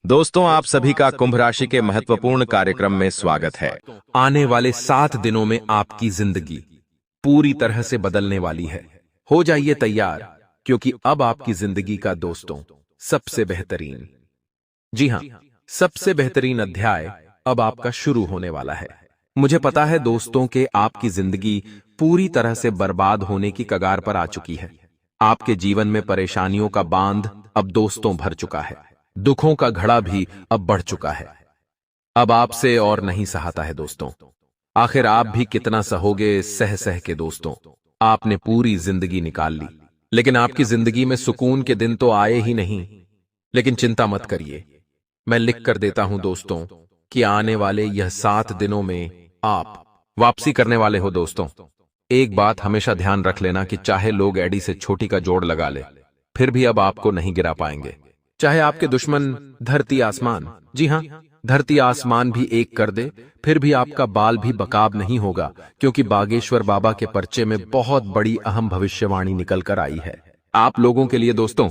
दोस्तों, आप सभी का कुंभ राशि के महत्वपूर्ण कार्यक्रम में स्वागत है। आने वाले 7 दिनों में आपकी जिंदगी पूरी तरह से बदलने वाली है। हो जाइए तैयार, क्योंकि अब आपकी जिंदगी का दोस्तों सबसे बेहतरीन, जी हां, सबसे बेहतरीन अध्याय अब आपका शुरू होने वाला है। मुझे पता है दोस्तों कि आपकी जिंदगी पूरी तरह से बर्बाद होने की कगार पर आ चुकी है। आपके जीवन में परेशानियों का बांध अब दोस्तों भर चुका है। दुखों का घड़ा भी अब बढ़ चुका है। अब आपसे और नहीं सहाता है दोस्तों। आखिर आप भी कितना सहोगे सह सह के दोस्तों। आपने पूरी जिंदगी निकाल ली, लेकिन आपकी जिंदगी में सुकून के दिन तो आए ही नहीं। लेकिन चिंता मत करिए, मैं लिख कर देता हूं दोस्तों कि आने वाले यह 7 दिनों में आप वापसी करने वाले हो दोस्तों। एक बात हमेशा ध्यान रख लेना कि चाहे लोग एडी से छोटी का जोड़ लगा ले, फिर भी अब आपको नहीं गिरा पाएंगे। चाहे आपके दुश्मन धरती आसमान, जी हां, धरती आसमान भी एक कर दे, फिर भी आपका बाल भी बकाब नहीं होगा, क्योंकि बागेश्वर बाबा के पर्चे में बहुत बड़ी अहम भविष्यवाणी निकल कर आई है आप लोगों के लिए दोस्तों।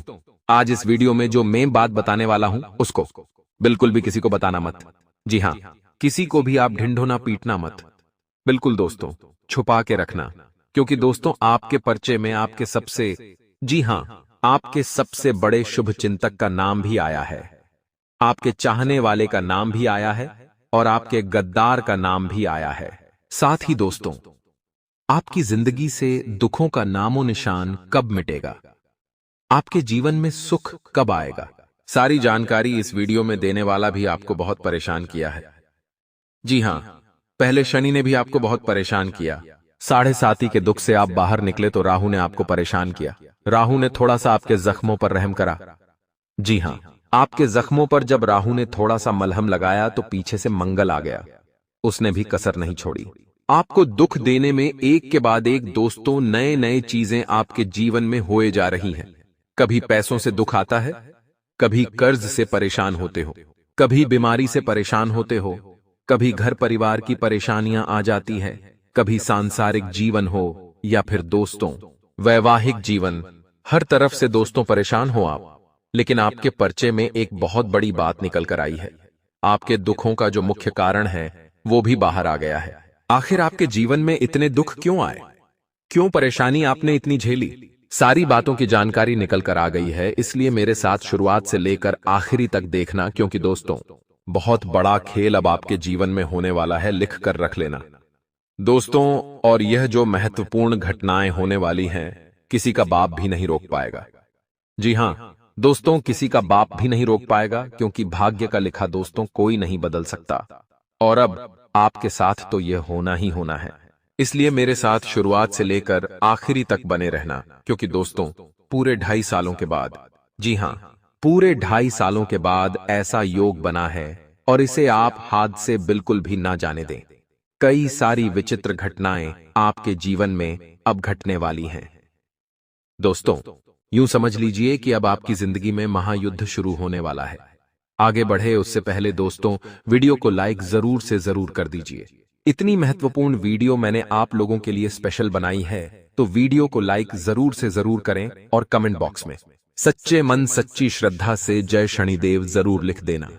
आज इस वीडियो में जो मैं बात बताने वाला हूं, उसको बिल्कुल भी किसी को बताना मत। जी हां, किसी को भी आप ढिंढोना पीटना मत। बिल्कुल दोस्तों, छुपा के रखना, क्योंकि दोस्तों आपके पर्चे में आपके सबसे, जी हां, आपके सबसे बड़े शुभ चिंतक का नाम भी आया है। आपके चाहने वाले का नाम भी आया है और आपके गद्दार का नाम भी आया है। साथ ही दोस्तों, आपकी जिंदगी से दुखों का नामो निशान कब मिटेगा, आपके जीवन में सुख कब आएगा, सारी जानकारी इस वीडियो में देने वाला भी आपको बहुत परेशान किया है। जी हां, पहले शनि ने भी आपको बहुत परेशान किया। 7.5 के दुख से आप बाहर निकले तो राहु ने आपको परेशान किया। राहु ने थोड़ा सा आपके जख्मों पर रहम करा। जी हां, आपके जख्मों पर जब राहु ने थोड़ा सा मलहम लगाया तो पीछे से मंगल आ गया। उसने भी कसर नहीं छोड़ी। आपको दुख देने में एक के बाद एक दोस्तों नए नए चीजें आपके जीवन में होए जा रही हैं। कभी पैसों से दुख आता है, कभी कर्ज से परेशान होते हो, कभी बीमारी से परेशान होते हो, कभी घर परिवार की परेशानियां आ जाती है, कभी सांसारिक जीवन हो या फिर दोस्तों वैवाहिक जीवन, हर तरफ से दोस्तों परेशान हो आप। लेकिन आपके पर्चे में एक बहुत बड़ी बात निकल कर आई है। आपके दुखों का जो मुख्य कारण है वो भी बाहर आ गया है। आखिर आपके जीवन में इतने दुख क्यों आए, क्यों परेशानी आपने इतनी झेली, सारी बातों की जानकारी निकल कर आ गई है। इसलिए मेरे साथ शुरुआत से लेकर आखिरी तक देखना, क्योंकि दोस्तों बहुत बड़ा खेल अब आपके जीवन में होने वाला है। लिख कर रख लेना दोस्तों, और यह जो महत्वपूर्ण घटनाएं होने वाली हैं, किसी का बाप भी नहीं रोक पाएगा। जी हां दोस्तों, किसी का बाप भी नहीं रोक पाएगा, क्योंकि भाग्य का लिखा दोस्तों कोई नहीं बदल सकता। और अब आपके साथ तो यह होना ही होना है। इसलिए मेरे साथ शुरुआत से लेकर आखिरी तक बने रहना, क्योंकि दोस्तों पूरे 2.5 सालों के बाद, जी हां, पूरे 2.5 सालों के बाद ऐसा योग बना है और इसे आप हाथ से बिल्कुल भी ना जाने दें। कई सारी विचित्र घटनाएं आपके जीवन में अब घटने वाली हैं। दोस्तों यूं समझ लीजिए कि अब आपकी जिंदगी में महायुद्ध शुरू होने वाला है। आगे बढ़े उससे पहले दोस्तों वीडियो को लाइक जरूर से जरूर कर दीजिए। इतनी महत्वपूर्ण वीडियो मैंने आप लोगों के लिए स्पेशल बनाई है, तो वीडियो को लाइक जरूर से जरूर करें और कमेंट बॉक्स में सच्चे मन सच्ची श्रद्धा से जय शनिदेव जरूर लिख देना।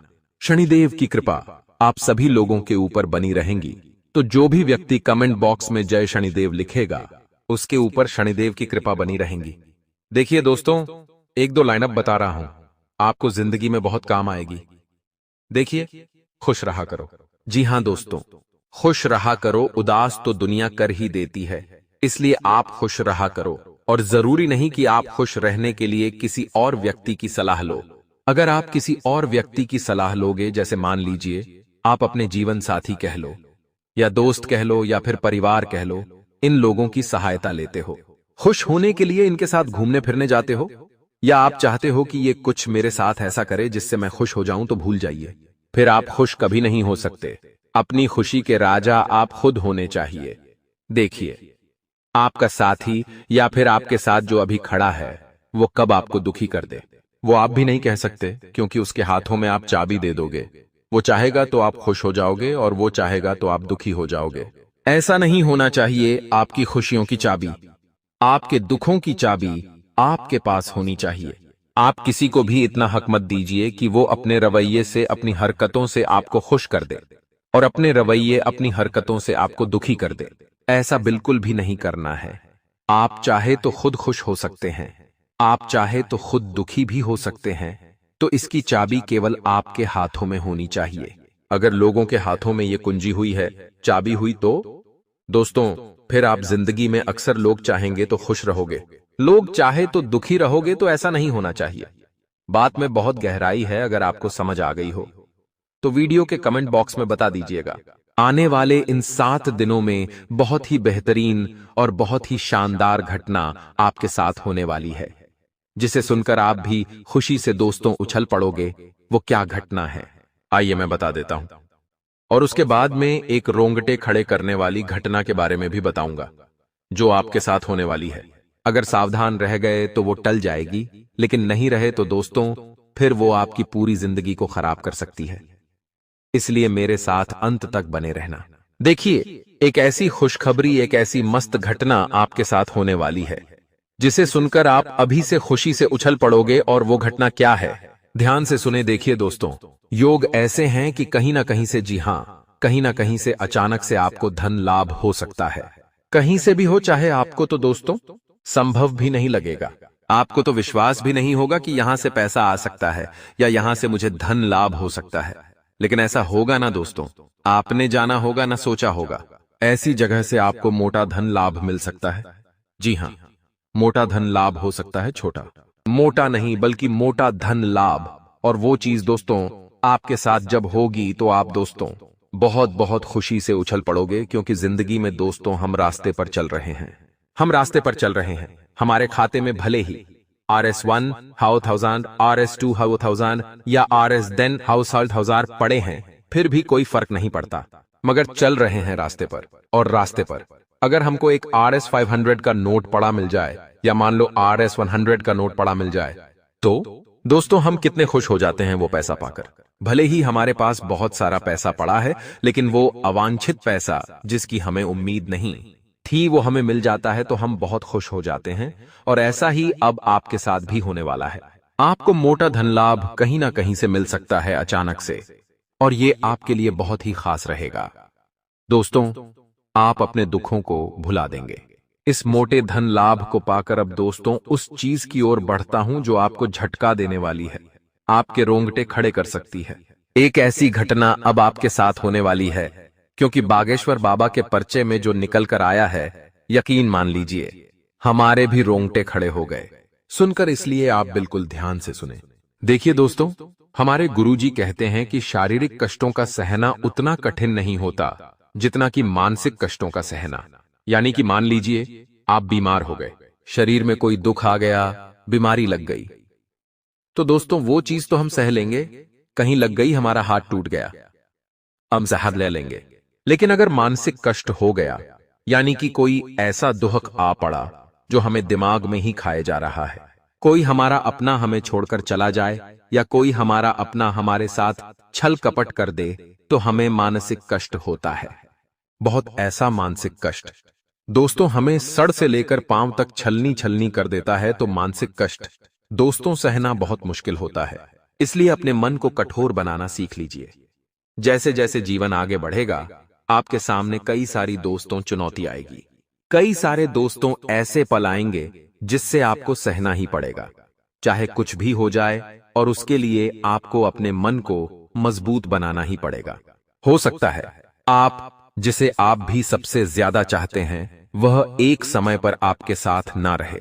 शनिदेव की कृपा आप सभी लोगों के ऊपर बनी रहेंगी। तो जो भी व्यक्ति कमेंट बॉक्स में जय शनिदेव लिखेगा, उसके ऊपर शनिदेव की कृपा बनी रहेंगी। देखिए दोस्तों, 1-2 लाइनअप बता रहा हूं, आपको जिंदगी में बहुत काम आएगी। देखिए, खुश रहा करो। जी हां दोस्तों, खुश रहा करो। उदास तो दुनिया कर ही देती है, इसलिए आप खुश रहा करो। और जरूरी नहीं कि आप खुश रहने के लिए किसी और व्यक्ति की सलाह लो। अगर आप किसी और व्यक्ति की सलाह लोगे, जैसे मान लीजिए आप अपने जीवन साथी कह लो, या दोस्त कह लो, या फिर परिवार कह लो, इन लोगों की सहायता लेते हो, खुश होने के लिए इनके साथ घूमने फिरने जाते हो, या आप चाहते हो कि ये कुछ मेरे साथ ऐसा करे जिससे मैं खुश हो जाऊं, तो भूल जाइए, फिर आप खुश कभी नहीं हो सकते। अपनी खुशी के राजा आप खुद होने चाहिए। देखिए, आपका साथी या फिर आपके साथ जो अभी खड़ा है, वो कब आपको दुखी कर दे वो आप भी नहीं कह सकते, क्योंकि उसके हाथों में आप चाबी दे दोगे। वो चाहेगा तो आप खुश हो जाओगे और वो चाहेगा तो आप दुखी हो जाओगे। ऐसा नहीं होना चाहिए। आपकी खुशियों की चाबी, आपके दुखों की चाबी आपके पास होनी चाहिए। आप किसी को भी इतना हक मत दीजिए कि वो अपने रवैये से, अपनी हरकतों से आपको खुश कर दे और अपने रवैये, अपनी हरकतों से आपको दुखी कर दे। ऐसा बिल्कुल भी नहीं करना है। आप चाहे तो खुद खुश हो सकते हैं, आप चाहे तो खुद दुखी भी हो सकते हैं। तो इसकी चाबी केवल आपके हाथों में होनी चाहिए। अगर लोगों के हाथों में ये कुंजी हुई है, चाबी हुई, तो दोस्तों फिर आप जिंदगी में अक्सर लोग चाहेंगे तो खुश रहोगे, लोग चाहे तो दुखी रहोगे। तो ऐसा नहीं होना चाहिए। बात में बहुत गहराई है। अगर आपको समझ आ गई हो तो वीडियो के कमेंट बॉक्स में बता दीजिएगा। आने वाले इन 7 दिनों में बहुत ही बेहतरीन और बहुत ही शानदार घटना आपके साथ होने वाली है, जिसे सुनकर आप भी खुशी से दोस्तों उछल पड़ोगे। वो क्या घटना है, आइए मैं बता देता हूं। और उसके बाद में एक रोंगटे खड़े करने वाली घटना के बारे में भी बताऊंगा, जो आपके साथ होने वाली है। अगर सावधान रह गए तो वो टल जाएगी, लेकिन नहीं रहे तो दोस्तों फिर वो आपकी पूरी जिंदगी को खराब कर सकती है। इसलिए मेरे साथ अंत तक बने रहना। देखिए, एक ऐसी खुशखबरी, एक ऐसी मस्त घटना आपके साथ होने वाली है, जिसे सुनकर आप अभी से खुशी से उछल पड़ोगे। और वो घटना क्या है, ध्यान से सुने। देखिए दोस्तों, योग ऐसे हैं कि कहीं ना कहीं से, जी हां, कहीं ना कहीं से अचानक से आपको धन लाभ हो सकता है। कहीं से भी हो, चाहे आपको तो दोस्तों संभव भी नहीं लगेगा। आपको तो विश्वास भी नहीं होगा कि यहां से पैसा आ सकता है या यहां से मुझे धन लाभ हो सकता है। लेकिन ऐसा होगा ना दोस्तों, आपने जाना होगा ना सोचा होगा। ऐसी जगह से आपको मोटा धन लाभ मिल सकता है। जी हां, मोटा धन लाभ हो सकता है। छोटा मोटा नहीं, बल्कि मोटा धन लाभ। और वो चीज दोस्तों आपके साथ जब होगी तो आप दोस्तों बहुत बहुत खुशी से उछल पड़ोगे। क्योंकि जिंदगी में दोस्तों हम रास्ते पर चल रहे हैं, हम रास्ते पर चल रहे हैं। हमारे खाते में भले ही RS1 हाउ 1000, RS2 हाउ 1000 या RS देन हाउ 1000 पड़े हैं, फिर भी कोई फर्क नहीं पड़ता। मगर चल रहे हैं रास्ते पर। और रास्ते पर अगर हमको एक RS 500 का नोट पड़ा मिल जाए, या मान लो RS 100 का नोट पड़ा मिल जाए, तो दोस्तों हम कितने खुश हो जाते हैं वो पैसा पाकर। भले ही हमारे पास बहुत सारा पैसा पड़ा है, लेकिन वो अवांछित पैसा जिसकी हमें उम्मीद नहीं थी, वो हमें मिल जाता है तो हम बहुत खुश हो जाते हैं। और ऐसा ही अब आपके साथ भी होने वाला है। आपको मोटा धन लाभ कहीं ना कहीं से मिल सकता है अचानक से, और ये आपके लिए बहुत ही खास रहेगा। दोस्तों आप अपने दुखों को भुला देंगे इस मोटे धन लाभ को पाकर। अब दोस्तों उस चीज की ओर बढ़ता हूं जो आपको झटका देने वाली है, आपके रोंगटे खड़े कर सकती है। एक ऐसी घटना अब आपके साथ होने वाली है, क्योंकि बागेश्वर बाबा के पर्चे में जो निकल कर आया है, यकीन मान लीजिए हमारे भी रोंगटे खड़े हो गए सुनकर। इसलिए आप बिल्कुल ध्यान से सुने। देखिए दोस्तों, हमारे गुरुजी कहते हैं कि शारीरिक कष्टों का सहना उतना कठिन नहीं होता जितना कि मानसिक कष्टों का सहना। यानी कि मान लीजिए आप बीमार हो गए, शरीर में कोई दुख आ गया, बीमारी लग गई, तो दोस्तों वो चीज तो हम सह लेंगे। कहीं लग गई, हमारा हाथ टूट गया, हम जहर ले लेंगे। लेकिन अगर मानसिक कष्ट हो गया, यानी कि कोई ऐसा दुख आ पड़ा जो हमें दिमाग में ही खाए जा रहा है, कोई हमारा अपना हमें छोड़कर चला जाए, या कोई हमारा अपना हमारे साथ छल कपट कर दे, तो हमें मानसिक कष्ट होता है। बहुत ऐसा मानसिक कष्ट दोस्तों हमें सड़ से लेकर पांव तक छलनी छलनी कर देता है। तो मानसिक कष्ट दोस्तों सहना बहुत मुश्किल होता है। इसलिए अपने मन को कठोर बनाना सीख लीजिए। जैसे जैसे जीवन आगे बढ़ेगा, आपके सामने कई सारी दोस्तों चुनौती आएगी, कई सारे दोस्तों ऐसे पल आएंगे जिससे आपको सहना ही पड़ेगा, चाहे कुछ भी हो जाए। और उसके लिए आपको अपने मन को मजबूत बनाना ही पड़ेगा। हो सकता है आप जिसे आप भी सबसे ज्यादा चाहते हैं वह एक समय पर आपके साथ ना रहे।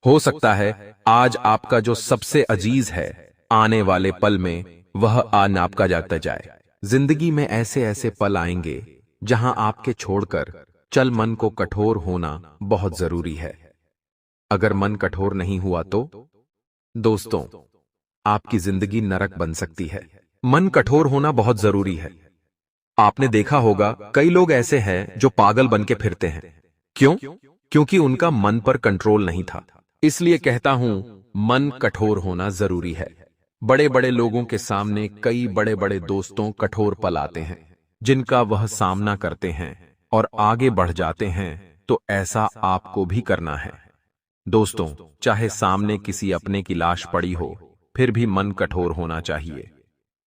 हो सकता है आज आपका जो सबसे अजीज है, आने वाले पल में वह आपका जाता जाए। जिंदगी में ऐसे ऐसे पल आएंगे जहां आपके छोड़कर चल मन को कठोर होना बहुत जरूरी है। अगर मन कठोर नहीं हुआ तो दोस्तों आपकी जिंदगी नरक बन सकती है। मन कठोर होना बहुत जरूरी है। आपने देखा होगा कई लोग ऐसे हैं जो पागल बन के फिरते हैं। क्यों? क्योंकि उनका मन पर कंट्रोल नहीं था। इसलिए कहता हूं मन कठोर होना जरूरी है। बड़े बड़े लोगों के सामने कई बड़े बड़े दोस्तों कठोर पल आते हैं, जिनका वह सामना करते हैं और आगे बढ़ जाते हैं। तो ऐसा आपको भी करना है। दोस्तों, चाहे सामने किसी अपने की लाश पड़ी हो, फिर भी मन कठोर होना चाहिए।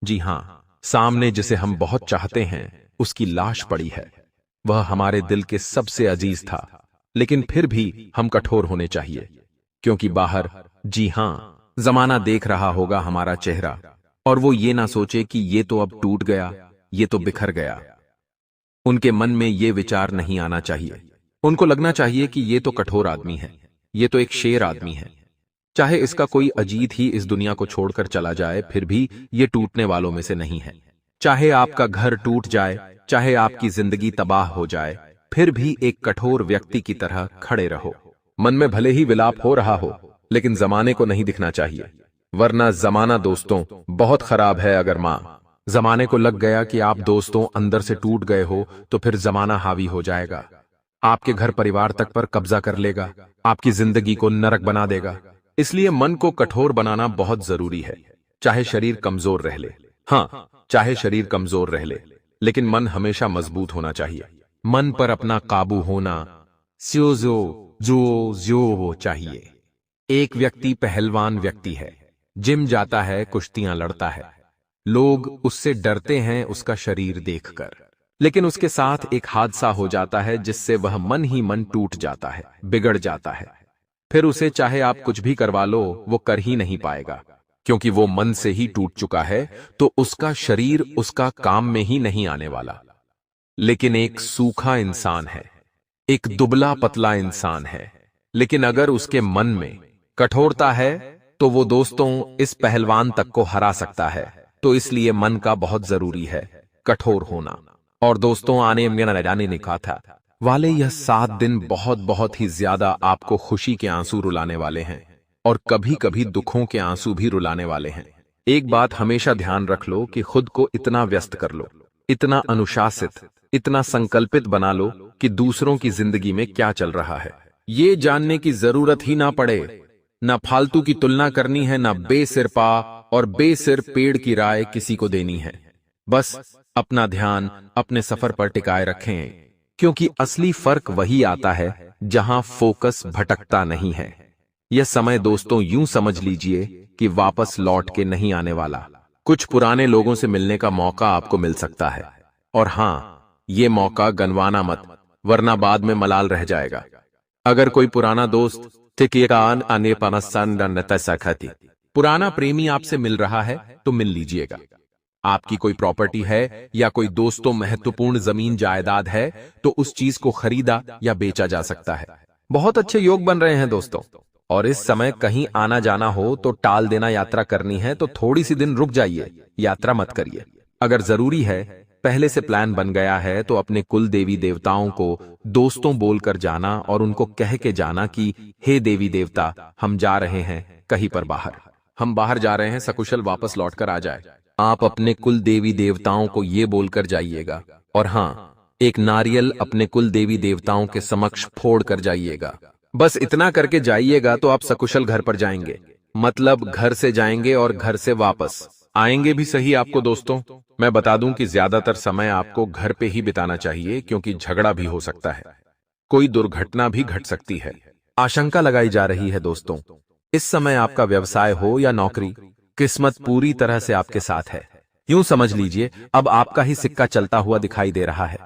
जी हां, सामने जिसे हम बहुत चाहते हैं, उसकी लाश पड़ी है। वह हमारे दिल के सबसे अजीज था, लेकिन फिर भी हम कठोर होने चाहिए, क्योंकि बाहर, जी हां, जमाना देख रहा होगा हमारा चेहरा, और वो ये ना सोचे कि ये तो अब टूट गया, ये तो बिखर गया। उनके मन में ये विचार नहीं आना चाहिए। उनको लगना चाहिए कि ये तो कठोर आदमी है, ये तो एक शेर आदमी है। चाहे इसका कोई अजीत ही इस दुनिया को छोड़कर चला जाए, फिर भी ये टूटने वालों में से नहीं है। चाहे आपका घर टूट जाए, चाहे आपकी जिंदगी तबाह हो जाए, फिर भी एक कठोर व्यक्ति की तरह खड़े रहो। मन में भले ही विलाप हो रहा हो, लेकिन जमाने को नहीं दिखना चाहिए, वरना जमाना दोस्तों बहुत खराब है। अगर जमाने को लग गया कि आप दोस्तों अंदर से टूट गए हो, तो फिर जमाना हावी हो जाएगा, आपके घर परिवार तक पर कब्जा कर लेगा, आपकी जिंदगी को नरक बना देगा। इसलिए मन को कठोर बनाना बहुत जरूरी है। चाहे शरीर कमजोर रह ले, हाँ, चाहे शरीर कमजोर रह ले, लेकिन मन हमेशा मजबूत होना चाहिए। मन पर अपना काबू होना जो चाहिए। एक व्यक्ति पहलवान व्यक्ति है, जिम जाता है, कुश्तियां लड़ता है, लोग उससे डरते हैं उसका शरीर देखकर, लेकिन उसके साथ एक हादसा हो जाता है जिससे वह मन ही मन टूट जाता है, बिगड़ जाता है। फिर उसे चाहे आप कुछ भी करवा लो, वो कर ही नहीं पाएगा, क्योंकि वो मन से ही टूट चुका है, तो उसका शरीर उसका काम में ही नहीं आने वाला। लेकिन एक सूखा इंसान है, एक दुबला पतला इंसान है, लेकिन अगर उसके मन में कठोरता है, तो वो दोस्तों इस पहलवान तक को हरा सकता है। तो इसलिए मन का बहुत जरूरी है कठोर होना। और दोस्तों, आने में जाने ने कहा था वाले, यह 7 दिन बहुत बहुत ही ज्यादा आपको खुशी के आंसू रुलाने वाले हैं, और कभी कभी दुखों के आंसू भी रुलाने वाले हैं। एक बात हमेशा ध्यान रख लो कि खुद को इतना व्यस्त कर लो, इतना अनुशासित, इतना संकल्पित बना लो कि दूसरों की जिंदगी में क्या चल रहा है ये जानने की जरूरत ही ना पड़े। ना फालतू की तुलना करनी है, ना बेसिरपा और बेसिर पेड़ की राय किसी को देनी है। बस अपना ध्यान अपने सफर पर टिकाए रखें, क्योंकि असली फर्क वही आता है जहां फोकस भटकता नहीं है। यह समय दोस्तों यूं समझ लीजिए कि वापस लौट के नहीं आने वाला। कुछ पुराने लोगों से मिलने का मौका आपको मिल सकता है, और हां, ये मौका गंवाना मत, वरना बाद में मलाल रह जाएगा। अगर कोई पुराना दोस्त पुराना प्रेमी आपसे मिल रहा है, तो मिल लीजिएगा। आपकी कोई प्रॉपर्टी है या कोई दोस्तों महत्वपूर्ण जमीन जायदाद है, तो उस चीज को खरीदा या बेचा जा सकता है। बहुत अच्छे योग बन रहे हैं दोस्तों। और इस समय कहीं आना जाना हो तो टाल देना, यात्रा करनी है तो थोड़ी सी दिन रुक जाइए, यात्रा मत करिए। अगर जरूरी है, पहले से प्लान बन गया है, तो अपने कुल देवी देवताओं को दोस्तों बोलकर जाना और उनको कह के जाना कि हे देवी देवता, हम जा रहे हैं कहीं पर बाहर, हम बाहर जा रहे हैं, सकुशल वापस लौट कर आ जाए। आप अपने कुल देवी देवताओं को ये बोलकर जाइएगा। और हां, एक नारियल अपने कुल देवी देवताओं के समक्ष फोड़ कर जाइएगा। बस इतना करके जाइएगा तो आप सकुशल घर पर जाएंगे, मतलब घर से जाएंगे और घर से वापस आएंगे भी सही। आपको दोस्तों मैं बता दूं कि ज्यादातर समय आपको घर पे ही बिताना चाहिए, क्योंकि झगड़ा भी हो सकता है, कोई दुर्घटना भी घट सकती है। आशंका लगाई जा रही है दोस्तों, इस समय आपका व्यवसाय हो या नौकरी, किस्मत पूरी तरह से आपके साथ है। यूं समझ लीजिए अब आपका ही सिक्का चलता हुआ दिखाई दे रहा है।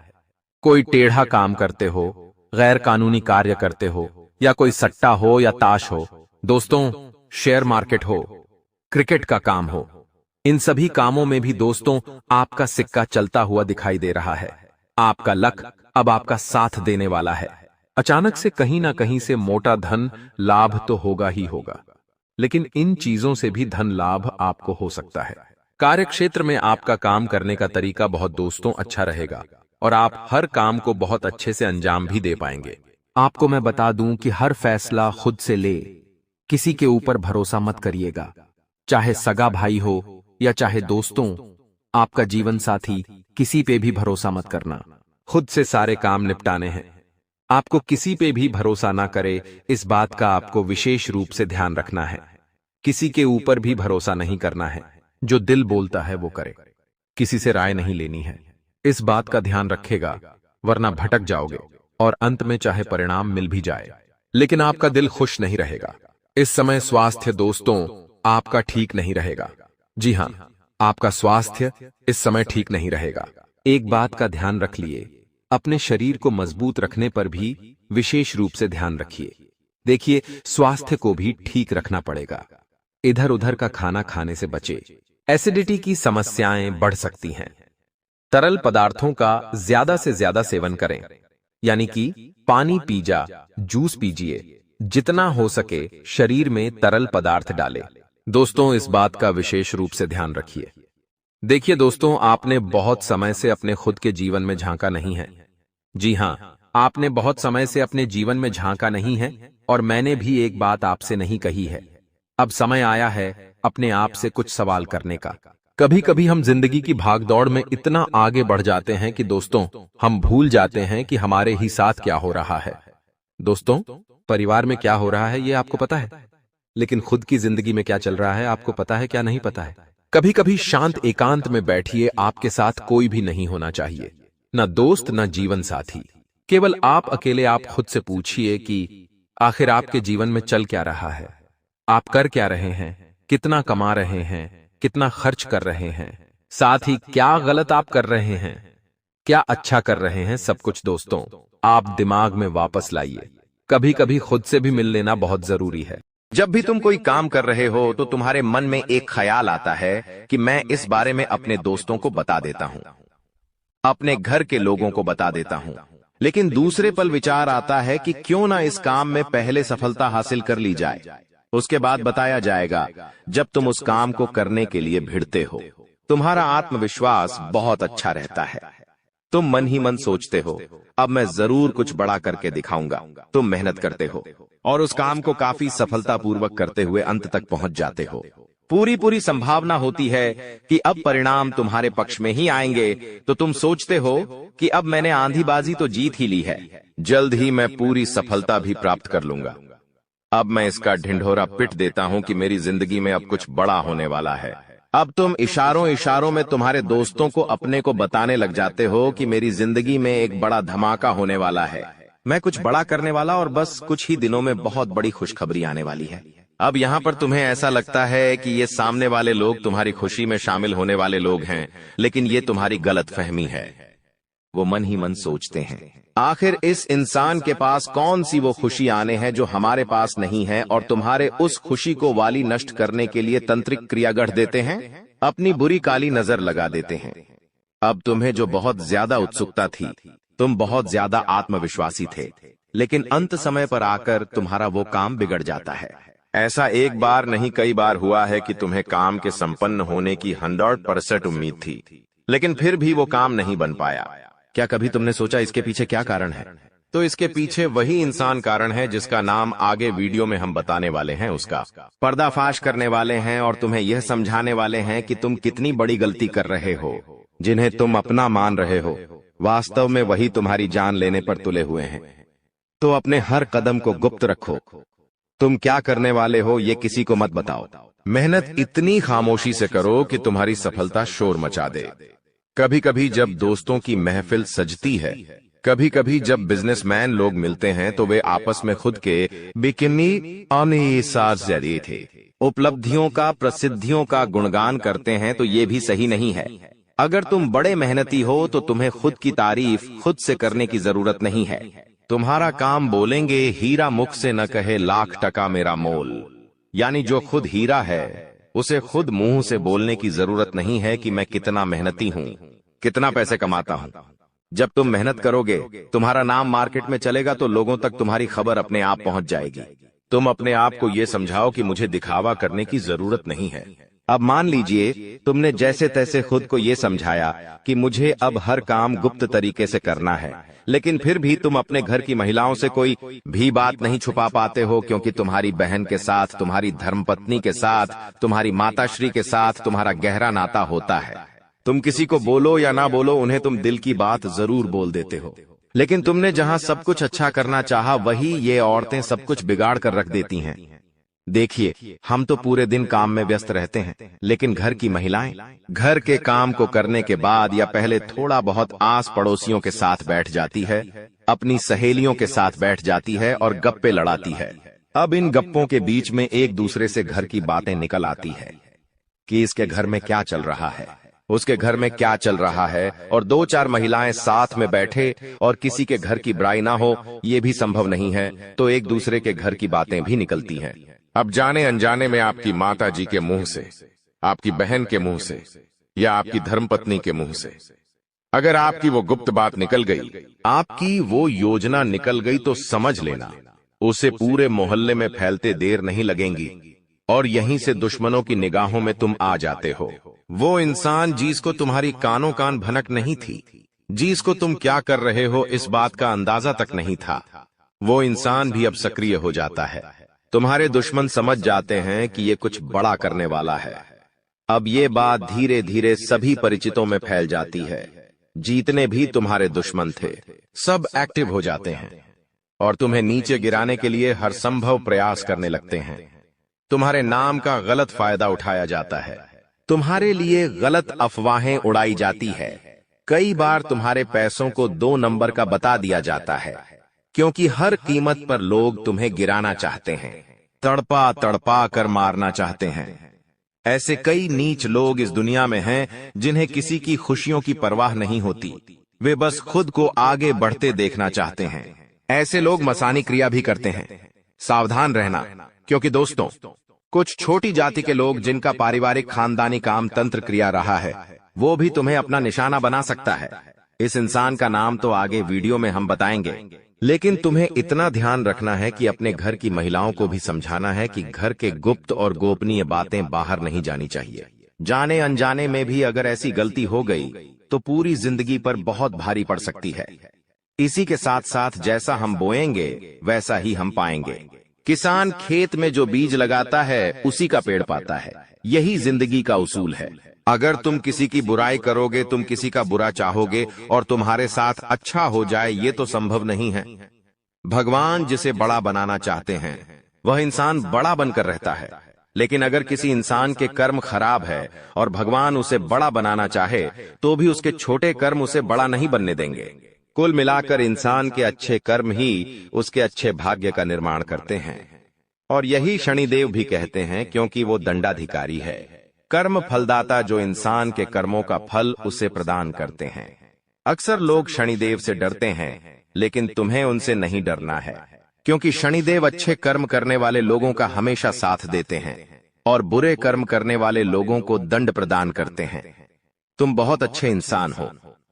कोई टेढ़ा काम करते हो, गैर कानूनी कार्य करते हो, या कोई सट्टा हो या ताश हो, दोस्तों शेयर मार्केट हो, क्रिकेट का काम हो, इन सभी कामों में भी दोस्तों आपका सिक्का चलता हुआ दिखाई दे रहा है। आपका लक अब आपका साथ देने वाला है। अचानक से कहीं ना कहीं से मोटा धन लाभ तो होगा ही होगा, लेकिन इन चीजों से भी धन लाभ आपको हो सकता है। कार्य क्षेत्र में आपका काम करने का तरीका बहुत दोस्तों अच्छा रहेगा, और आप हर काम को बहुत अच्छे से अंजाम भी दे पाएंगे। आपको मैं बता दूं कि हर फैसला खुद से ले, किसी के ऊपर भरोसा मत करिएगा, चाहे सगा भाई हो या चाहे दोस्तों, आपका जीवन साथी, किसी पे भी भरोसा मत करना। खुद से सारे काम निपटाने हैं। आपको किसी पे भी भरोसा ना करे, इस बात का आपको विशेष रूप से ध्यान रखना है। किसी के ऊपर भी भरोसा नहीं करना है, जो दिल बोलता है वो करे। किसी से राय नहीं लेनी है, इस बात का ध्यान रखेगा, वरना भटक जाओगे और अंत में चाहे परिणाम मिल भी जाए, लेकिन आपका दिल खुश नहीं रहेगा। इस समय स्वास्थ्य दोस्तों आपका ठीक नहीं रहेगा। जी हां, आपका स्वास्थ्य इस समय ठीक नहीं रहेगा। एक बात का ध्यान रख लिए, अपने शरीर को मजबूत रखने पर भी विशेष रूप से ध्यान रखिए। देखिए, स्वास्थ्य को भी ठीक रखना पड़ेगा। इधर उधर का खाना खाने से बचे। एसिडिटी की समस्याएं बढ़ सकती हैं। तरल पदार्थों का ज्यादा से ज्यादा सेवन करें, यानी कि पानी पीजा, जूस पीजिए। जितना हो सके शरीर में तरल पदार्थ डालें। दोस्तों, इस बात का विशेष रूप से ध्यान रखिए। देखिए दोस्तों, आपने बहुत समय से अपने खुद के जीवन में झांका नहीं है। जी हां, आपने बहुत समय से अपने जीवन में झांका नहीं है और मैंने भी एक बात आपसे नहीं कही है। अब समय आया है अपने आप से कुछ सवाल करने का। कभी कभी हम जिंदगी की भागदौड़ में इतना आगे बढ़ जाते हैं कि दोस्तों हम भूल जाते हैं कि हमारे ही साथ क्या हो रहा है। दोस्तों, परिवार में क्या हो रहा है ये आपको पता है, लेकिन खुद की जिंदगी में क्या चल रहा है आपको पता है क्या नहीं पता है? कभी कभी शांत एकांत में बैठिए, आपके साथ कोई भी नहीं होना चाहिए, ना दोस्त ना जीवन साथी, केवल आप अकेले। आप खुद से पूछिए कि आखिर आपके जीवन में चल क्या रहा है, आप कर क्या रहे हैं, कितना कमा रहे हैं, कितना खर्च कर रहे हैं, साथ ही क्या गलत आप कर रहे हैं, क्या अच्छा कर रहे हैं। सब कुछ दोस्तों आप दिमाग में वापस लाइए। कभी कभी खुद से भी मिल लेना बहुत जरूरी है। जब भी तुम कोई काम कर रहे हो तो तुम्हारे मन में एक ख्याल आता है कि मैं इस बारे में अपने दोस्तों को बता देता हूं, अपने घर के लोगों को बता देता हूं, लेकिन दूसरे पल विचार आता है कि क्यों ना इस काम में पहले सफलता हासिल कर ली जाए, उसके बाद बताया जाएगा। जब तुम उस काम को करने के लिए भिड़ते हो, तुम्हारा आत्मविश्वास बहुत अच्छा रहता है। तुम मन ही मन सोचते हो, अब मैं जरूर कुछ बड़ा करके दिखाऊंगा। तुम मेहनत करते हो और उस काम को काफी सफलतापूर्वक करते हुए अंत तक पहुंच जाते हो। पूरी संभावना होती है कि अब परिणाम तुम्हारे पक्ष में ही आएंगे, तो तुम सोचते हो कि अब मैंने आंधीबाजी तो जीत ही ली है, जल्द ही मैं पूरी सफलता भी प्राप्त कर लूंगा। अब मैं इसका ढिंढोरा पिट देता हूं कि मेरी जिंदगी में अब कुछ बड़ा होने वाला है। अब तुम इशारों में तुम्हारे दोस्तों को अपने को बताने लग जाते हो कि मेरी जिंदगी में एक बड़ा धमाका होने वाला है, मैं कुछ बड़ा करने वाला और बस कुछ ही दिनों में बहुत बड़ी खुशखबरी आने वाली है। अब यहाँ पर तुम्हें ऐसा लगता है कि ये सामने वाले लोग तुम्हारी खुशी में शामिल होने वाले लोग हैं, लेकिन ये तुम्हारी गलतफहमी है। वो मन ही मन सोचते हैं, आखिर इस इंसान के पास कौन सी वो खुशी आने हैं जो हमारे पास नहीं है, और तुम्हारे उस खुशी को वाली नष्ट करने के लिए तंत्रिक क्रिया गढ़ देते हैं, अपनी बुरी काली नजर लगा देते हैं। अब तुम्हें जो बहुत ज्यादा उत्सुकता थी, तुम बहुत ज्यादा आत्मविश्वासी थे, लेकिन अंत समय पर आकर तुम्हारा वो काम बिगड़ जाता है। ऐसा एक बार नहीं कई बार हुआ है कि तुम्हें काम के संपन्न होने की 100% उम्मीद थी, लेकिन फिर भी वो काम नहीं बन पाया। क्या कभी तुमने सोचा इसके पीछे क्या कारण है? तो इसके पीछे वही इंसान कारण है जिसका नाम आगे वीडियो में हम बताने वाले हैं। उसका पर्दाफाश करने वाले हैं और तुम्हें यह समझाने वाले हैं कि तुम कितनी बड़ी गलती कर रहे हो। जिन्हें तुम अपना मान रहे हो, वास्तव में वही तुम्हारी जान लेने पर तुले हुए हैं। तो अपने हर कदम को गुप्त रखो। तुम क्या करने वाले हो ये किसी को मत बताओ। मेहनत इतनी खामोशी से करो कि तुम्हारी सफलता शोर मचा दे। कभी कभी जब दोस्तों की महफिल सजती है, कभी कभी जब बिजनेसमैन लोग मिलते हैं, तो वे आपस में खुद के बिकिनी जरिए थे उपलब्धियों का, प्रसिद्धियों का गुणगान करते हैं, तो ये भी सही नहीं है। अगर तुम बड़े मेहनती हो तो तुम्हें खुद की तारीफ खुद से करने की जरूरत नहीं है। तुम्हारा काम बोलेंगे हीरा मुख से न कहे लाख टका मेरा मोल, यानी जो खुद हीरा है उसे खुद मुंह से बोलने की जरूरत नहीं है कि मैं कितना मेहनती हूं, कितना पैसे कमाता हूं। जब तुम मेहनत करोगे, तुम्हारा नाम मार्केट में चलेगा, तो लोगों तक तुम्हारी खबर अपने आप पहुंच जाएगी। तुम अपने आप को ये समझाओ कि मुझे दिखावा करने की जरूरत नहीं है। अब मान लीजिए तुमने जैसे तैसे खुद को ये समझाया कि मुझे अब हर काम गुप्त तरीके से करना है, लेकिन फिर भी तुम अपने घर की महिलाओं से कोई भी बात नहीं छुपा पाते हो, क्योंकि तुम्हारी बहन के साथ, तुम्हारी धर्मपत्नी के साथ, तुम्हारी माताश्री के साथ तुम्हारा गहरा नाता होता है। तुम किसी को बोलो या ना बोलो, उन्हें तुम दिल की बात जरूर बोल देते हो, लेकिन तुमने जहां सब कुछ अच्छा करना चाहा, वही ये औरतें सब कुछ बिगाड़ कर रख देती हैं। देखिए, हम तो पूरे दिन काम में व्यस्त रहते हैं, लेकिन घर की महिलाएं घर के काम को करने के बाद या पहले थोड़ा बहुत आस पड़ोसियों के साथ बैठ जाती है अपनी सहेलियों के साथ बैठ जाती है और गप्पे लड़ाती है। अब इन गप्पों के बीच में एक दूसरे से घर की बातें निकल आती है कि इसके घर में क्या चल रहा है, उसके घर में क्या चल रहा है, और 2-4 महिलाएं साथ में बैठे और किसी के घर की बुराई ना हो ये भी संभव नहीं है, तो एक दूसरे के घर की बातें भी निकलती हैं। अब जाने अनजाने में आपकी माता जी के मुंह से, आपकी बहन के मुंह से या आपकी धर्मपत्नी के मुंह से अगर आपकी वो गुप्त बात निकल गई, आपकी वो योजना निकल गई, तो समझ लेना उसे पूरे मोहल्ले में फैलते देर नहीं लगेंगी और यहीं से दुश्मनों की निगाहों में तुम आ जाते हो। वो इंसान जिसको तुम्हारी कानों कान भनक नहीं थी, जिसको तुम क्या कर रहे हो इस बात का अंदाजा तक नहीं था, वो इंसान भी अब सक्रिय हो जाता है। तुम्हारे दुश्मन समझ जाते हैं कि ये कुछ बड़ा करने वाला है। अब ये बात धीरे धीरे सभी परिचितों में फैल जाती है। जितने भी तुम्हारे दुश्मन थे सब एक्टिव हो जाते हैं और तुम्हें नीचे गिराने के लिए हर संभव प्रयास करने लगते हैं। तुम्हारे नाम का गलत फायदा उठाया जाता है, तुम्हारे लिए गलत अफवाहें उड़ाई जाती है। कई बार तुम्हारे पैसों को 2 नंबर का बता दिया जाता है, क्योंकि हर कीमत पर लोग तुम्हें गिराना चाहते हैं, तड़पा तड़पा कर मारना चाहते हैं। ऐसे कई नीच लोग इस दुनिया में हैं जिन्हें किसी की खुशियों की परवाह नहीं होती, वे बस खुद को आगे बढ़ते देखना चाहते हैं। ऐसे लोग मसानी क्रिया भी करते हैं। सावधान रहना, क्योंकि दोस्तों कुछ छोटी जाति के लोग जिनका पारिवारिक खानदानी काम तंत्र क्रिया रहा है, वो भी तुम्हें अपना निशाना बना सकता है। इस इंसान का नाम तो आगे वीडियो में हम बताएंगे, लेकिन तुम्हें इतना ध्यान रखना है कि अपने घर की महिलाओं को भी समझाना है कि घर के गुप्त और गोपनीय बातें बाहर नहीं जानी चाहिए। जाने अनजाने में भी अगर ऐसी गलती हो गई तो पूरी जिंदगी पर बहुत भारी पड़ सकती है। इसी के साथ साथ जैसा हम बोएंगे वैसा ही हम पाएंगे। किसान खेत में जो बीज लगाता है उसी का पेड़ पाता है, यही जिंदगी का उसूल है। अगर तुम किसी की बुराई करोगे, तुम किसी का बुरा चाहोगे और तुम्हारे साथ अच्छा हो जाए, ये तो संभव नहीं है। भगवान जिसे बड़ा बनाना चाहते हैं वह इंसान बड़ा बनकर रहता है, लेकिन अगर किसी इंसान के कर्म खराब है और भगवान उसे बड़ा बनाना चाहे तो भी उसके छोटे कर्म उसे बड़ा नहीं बनने देंगे। कुल मिलाकर इंसान के अच्छे कर्म ही उसके अच्छे भाग्य का निर्माण करते हैं, और यही शनिदेव भी कहते हैं, क्योंकि वो दंडाधिकारी है, कर्म फलदाता, जो इंसान के कर्मों का फल उसे प्रदान करते हैं। अक्सर लोग शनिदेव से डरते हैं, लेकिन तुम्हें उनसे नहीं डरना है, क्योंकि शनिदेव अच्छे कर्म करने वाले लोगों का हमेशा साथ देते हैं और बुरे कर्म करने वाले लोगों को दंड प्रदान करते हैं। तुम बहुत अच्छे इंसान हो,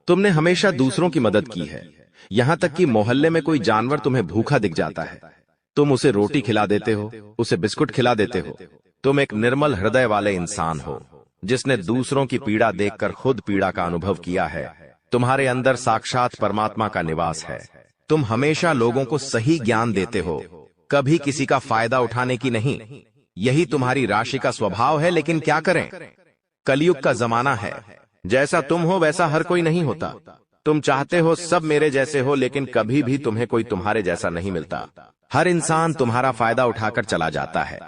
तुमने हमेशा दूसरों की मदद की है। यहां तक कि मोहल्ले में कोई जानवर तुम्हें भूखा दिख जाता है, तुम उसे रोटी खिला देते हो, उसे बिस्कुट खिला देते हो। तुम एक निर्मल हृदय वाले इंसान हो, जिसने दूसरों की पीड़ा देखकर खुद पीड़ा का अनुभव किया है। तुम्हारे अंदर साक्षात परमात्मा का निवास है। तुम हमेशा लोगों को सही ज्ञान देते हो, कभी किसी का फायदा उठाने की नहीं। यही तुम्हारी राशि का स्वभाव है, लेकिन क्या करें, कलयुग का जमाना है। जैसा तुम हो वैसा हर कोई नहीं होता। तुम चाहते हो सब मेरे जैसे हो, लेकिन कभी भी तुम्हें कोई तुम्हारे जैसा नहीं मिलता। हर इंसान तुम्हारा फायदा उठाकर चला जाता है,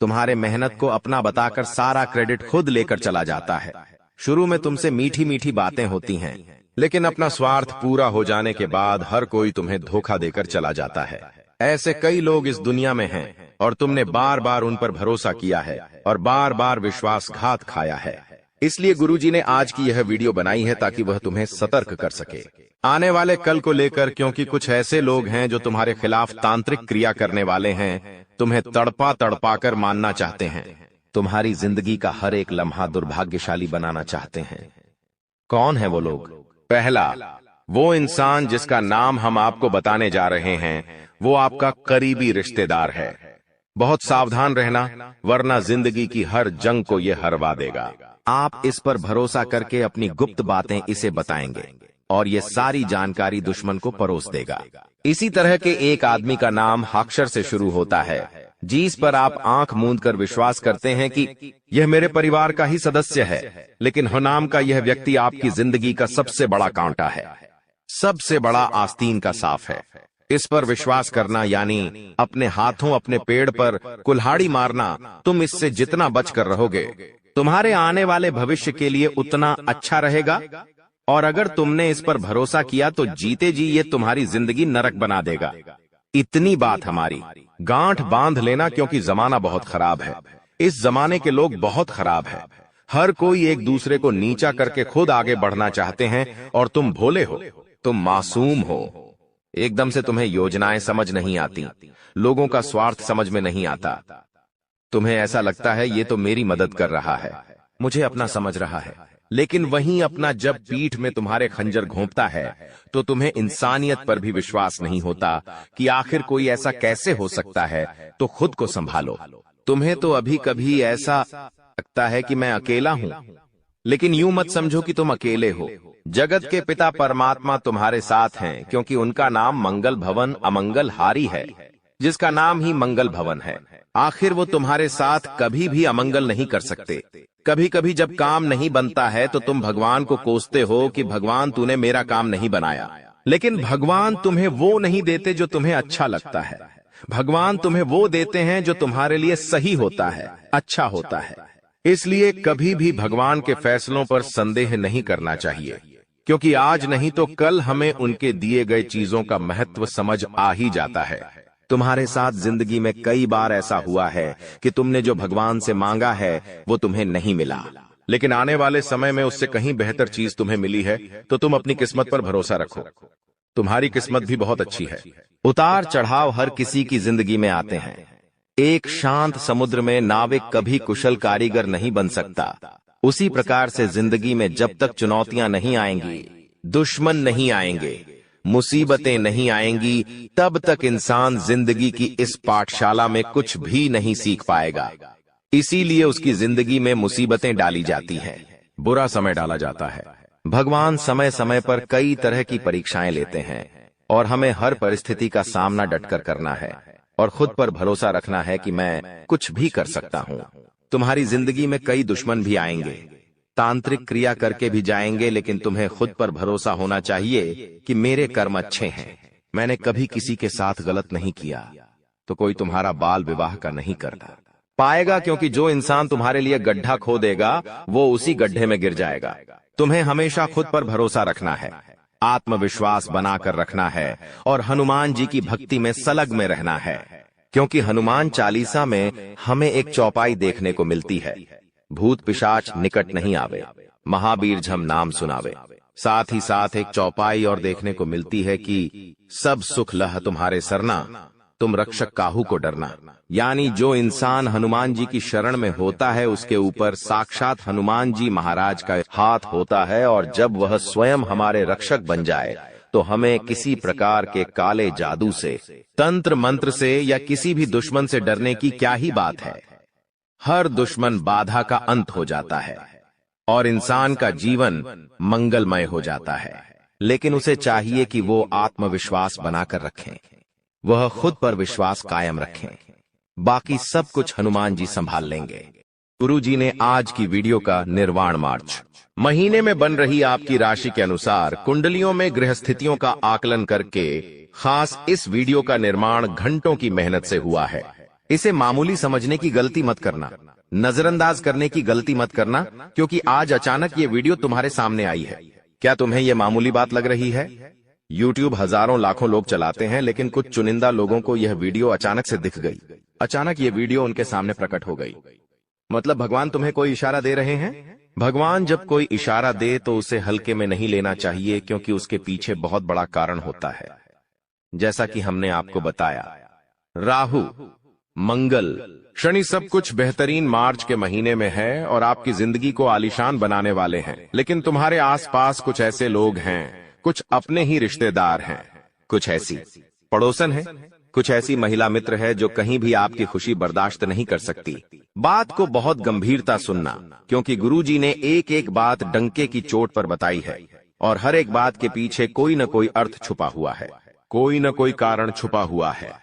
तुम्हारे मेहनत को अपना बताकर सारा क्रेडिट खुद लेकर चला जाता है। शुरू में तुमसे मीठी मीठी बातें होती हैं, लेकिन अपना स्वार्थ पूरा हो जाने के बाद हर कोई तुम्हें धोखा देकर चला जाता है। ऐसे कई लोग इस दुनिया में हैं और तुमने बार बार उन पर भरोसा किया है और बार बार विश्वासघात खाया है। इसलिए गुरुजी ने आज की यह वीडियो बनाई है ताकि वह तुम्हें सतर्क कर सके आने वाले कल को लेकर, क्योंकि कुछ ऐसे लोग हैं जो तुम्हारे खिलाफ तांत्रिक क्रिया करने वाले हैं, तुम्हें तड़पा तड़पा कर मानना चाहते हैं, तुम्हारी जिंदगी का हर एक लम्हा दुर्भाग्यशाली बनाना चाहते हैं। कौन है वो लोग? पहला, वो इंसान जिसका नाम हम आपको बताने जा रहे हैं, वो आपका करीबी रिश्तेदार है। बहुत सावधान रहना, वरना जिंदगी की हर जंग को ये हरवा देगा। आप इस पर भरोसा करके अपनी गुप्त बातें इसे बताएंगे और ये सारी जानकारी दुश्मन को परोस देगा। इसी तरह के एक आदमी का नाम अक्षर से शुरू होता है, जिस पर आप आंख मूंद कर विश्वास करते हैं कि यह मेरे परिवार का ही सदस्य है, लेकिन नाम का यह व्यक्ति आपकी जिंदगी का सबसे बड़ा कांटा है, सबसे बड़ा आस्तीन का साफ है। इस पर विश्वास करना यानी अपने हाथों अपने पेड़ पर कुल्हाड़ी मारना। तुम इससे जितना बचकर रहोगे, तुम्हारे आने वाले भविष्य के लिए उतना अच्छा रहेगा। और अगर तुमने इस पर भरोसा किया तो जीते जी ये तुम्हारी जिंदगी नरक बना देगा। इतनी बात हमारी, गांठ बांध लेना, क्योंकि जमाना बहुत खराब है। इस जमाने के लोग बहुत खराब है। हर कोई एक दूसरे को नीचा करके खुद आगे बढ़ना चाहते हैं, और तुम भोले हो, तुम मासूम हो। एकदम से तुम्हें योजनाएं समझ नहीं आती, लोगों का स्वार्थ समझ में नहीं आता। तुम्हें ऐसा लगता है ये तो मेरी मदद कर रहा है, मुझे अपना समझ रहा है। लेकिन वहीं अपना जब पीठ में तुम्हारे खंजर घोंपता है तो तुम्हें इंसानियत पर भी विश्वास नहीं होता कि आखिर कोई ऐसा कैसे हो सकता है। तो खुद को संभालो। तुम्हें तो अभी कभी ऐसा लगता है कि मैं अकेला हूं, लेकिन यूं मत समझो कि तुम अकेले हो। जगत के पिता परमात्मा तुम्हारे साथ हैं, क्योंकि उनका नाम मंगल भवन अमंगल हारी है, जिसका नाम ही मंगल भवन है। आखिर वो तुम्हारे साथ कभी भी अमंगल नहीं कर सकते। कभी कभी जब काम नहीं बनता है तो तुम भगवान को कोसते हो कि भगवान तूने मेरा काम नहीं बनाया, लेकिन भगवान तुम्हें वो नहीं देते जो तुम्हें अच्छा लगता है। भगवान तुम्हें वो देते हैं जो तुम्हारे लिए सही होता है, अच्छा होता है। इसलिए कभी भी भगवान के फैसलों पर संदेह नहीं करना चाहिए, क्योंकि आज नहीं तो कल हमें उनके दिए गए चीजों का महत्व समझ आ ही जाता है। तुम्हारे साथ जिंदगी में कई बार ऐसा हुआ है कि तुमने जो भगवान से मांगा है वो तुम्हें नहीं मिला, लेकिन आने वाले समय में उससे कहीं बेहतर चीज तुम्हें मिली है। तो तुम अपनी किस्मत पर भरोसा रखो, तुम्हारी किस्मत भी बहुत अच्छी है। उतार चढ़ाव हर किसी की जिंदगी में आते हैं। एक शांत समुद्र में नाविक कभी कुशल कारीगर नहीं बन सकता। उसी प्रकार से जिंदगी में जब तक चुनौतियां नहीं आएंगी, दुश्मन नहीं आएंगे, मुसीबतें नहीं आएंगी, तब तक इंसान जिंदगी की इस पाठशाला में कुछ भी नहीं सीख पाएगा। इसीलिए उसकी जिंदगी में मुसीबतें डाली जाती हैं, बुरा समय डाला जाता है। भगवान समय समय पर कई तरह की परीक्षाएं लेते हैं, और हमें हर परिस्थिति का सामना डटकर करना है और खुद पर भरोसा रखना है कि मैं कुछ भी कर सकता हूं। तुम्हारी जिंदगी में कई दुश्मन भी आएंगे, तांत्रिक क्रिया करके भी जाएंगे, लेकिन तुम्हें खुद पर भरोसा होना चाहिए कि मेरे कर्म अच्छे हैं, मैंने कभी किसी के साथ गलत नहीं किया, तो कोई तुम्हारा बाल विवाह का नहीं करता पाएगा, क्योंकि जो इंसान तुम्हारे लिए गड्ढा खोदेगा वो उसी गड्ढे में गिर जाएगा। तुम्हें हमेशा खुद पर भरोसा रखना है, आत्मविश्वास बनाकर रखना है, और हनुमान जी की भक्ति में सलग में रहना है, क्योंकि हनुमान चालीसा में हमें एक चौपाई देखने को मिलती है, भूत पिशाच निकट नहीं आवे, महावीर झम नाम सुनावे। साथ ही साथ एक चौपाई और देखने को मिलती है कि सब सुख लह तुम्हारे सरना, तुम रक्षक काहू को डरना। यानी जो इंसान हनुमान जी की शरण में होता है उसके ऊपर साक्षात हनुमान जी महाराज का हाथ होता है, और जब वह स्वयं हमारे रक्षक बन जाए तो हमें किसी प्रकार के काले जादू से, तंत्र मंत्र से या किसी भी दुश्मन से डरने की क्या ही बात है। हर दुश्मन बाधा का अंत हो जाता है और इंसान का जीवन मंगलमय हो जाता है। लेकिन उसे चाहिए कि वो आत्मविश्वास बनाकर रखें, वह खुद पर विश्वास कायम रखें, बाकी सब कुछ हनुमान जी संभाल लेंगे। गुरु जी ने आज की वीडियो का निर्वाण मार्च महीने में बन रही आपकी राशि के अनुसार कुंडलियों में ग्रह स्थितियों का आकलन करके खास इस वीडियो का निर्माण घंटों की मेहनत से हुआ है। इसे मामूली समझने की गलती मत करना, नजरअंदाज करने की गलती मत करना, क्योंकि आज अचानक ये वीडियो तुम्हारे सामने आई है। क्या तुम्हें यह मामूली बात लग रही है? YouTube हजारों लाखों लोग चलाते हैं, लेकिन कुछ चुनिंदा लोगों को यह वीडियो अचानक से दिख गई, अचानक ये वीडियो उनके सामने प्रकट हो गई। मतलब भगवान तुम्हें कोई इशारा दे रहे हैं। भगवान जब कोई इशारा दे तो उसे हल्के में नहीं लेना चाहिए, क्योंकि उसके पीछे बहुत बड़ा कारण होता है। जैसा कि हमने आपको बताया, राहु, मंगल, शनि सब कुछ बेहतरीन मार्च के महीने में है और आपकी जिंदगी को आलीशान बनाने वाले हैं। लेकिन तुम्हारे आसपास कुछ ऐसे लोग हैं, कुछ अपने ही रिश्तेदार हैं, कुछ ऐसी पड़ोसन है, कुछ ऐसी महिला मित्र है जो कहीं भी आपकी खुशी बर्दाश्त नहीं कर सकती। बात को बहुत गंभीरता सुनना, क्योंकि गुरुजी ने एक एक बात डंके की चोट पर बताई है, और हर एक बात के पीछे कोई न कोई अर्थ छुपा हुआ है, कोई न कोई कारण छुपा हुआ है।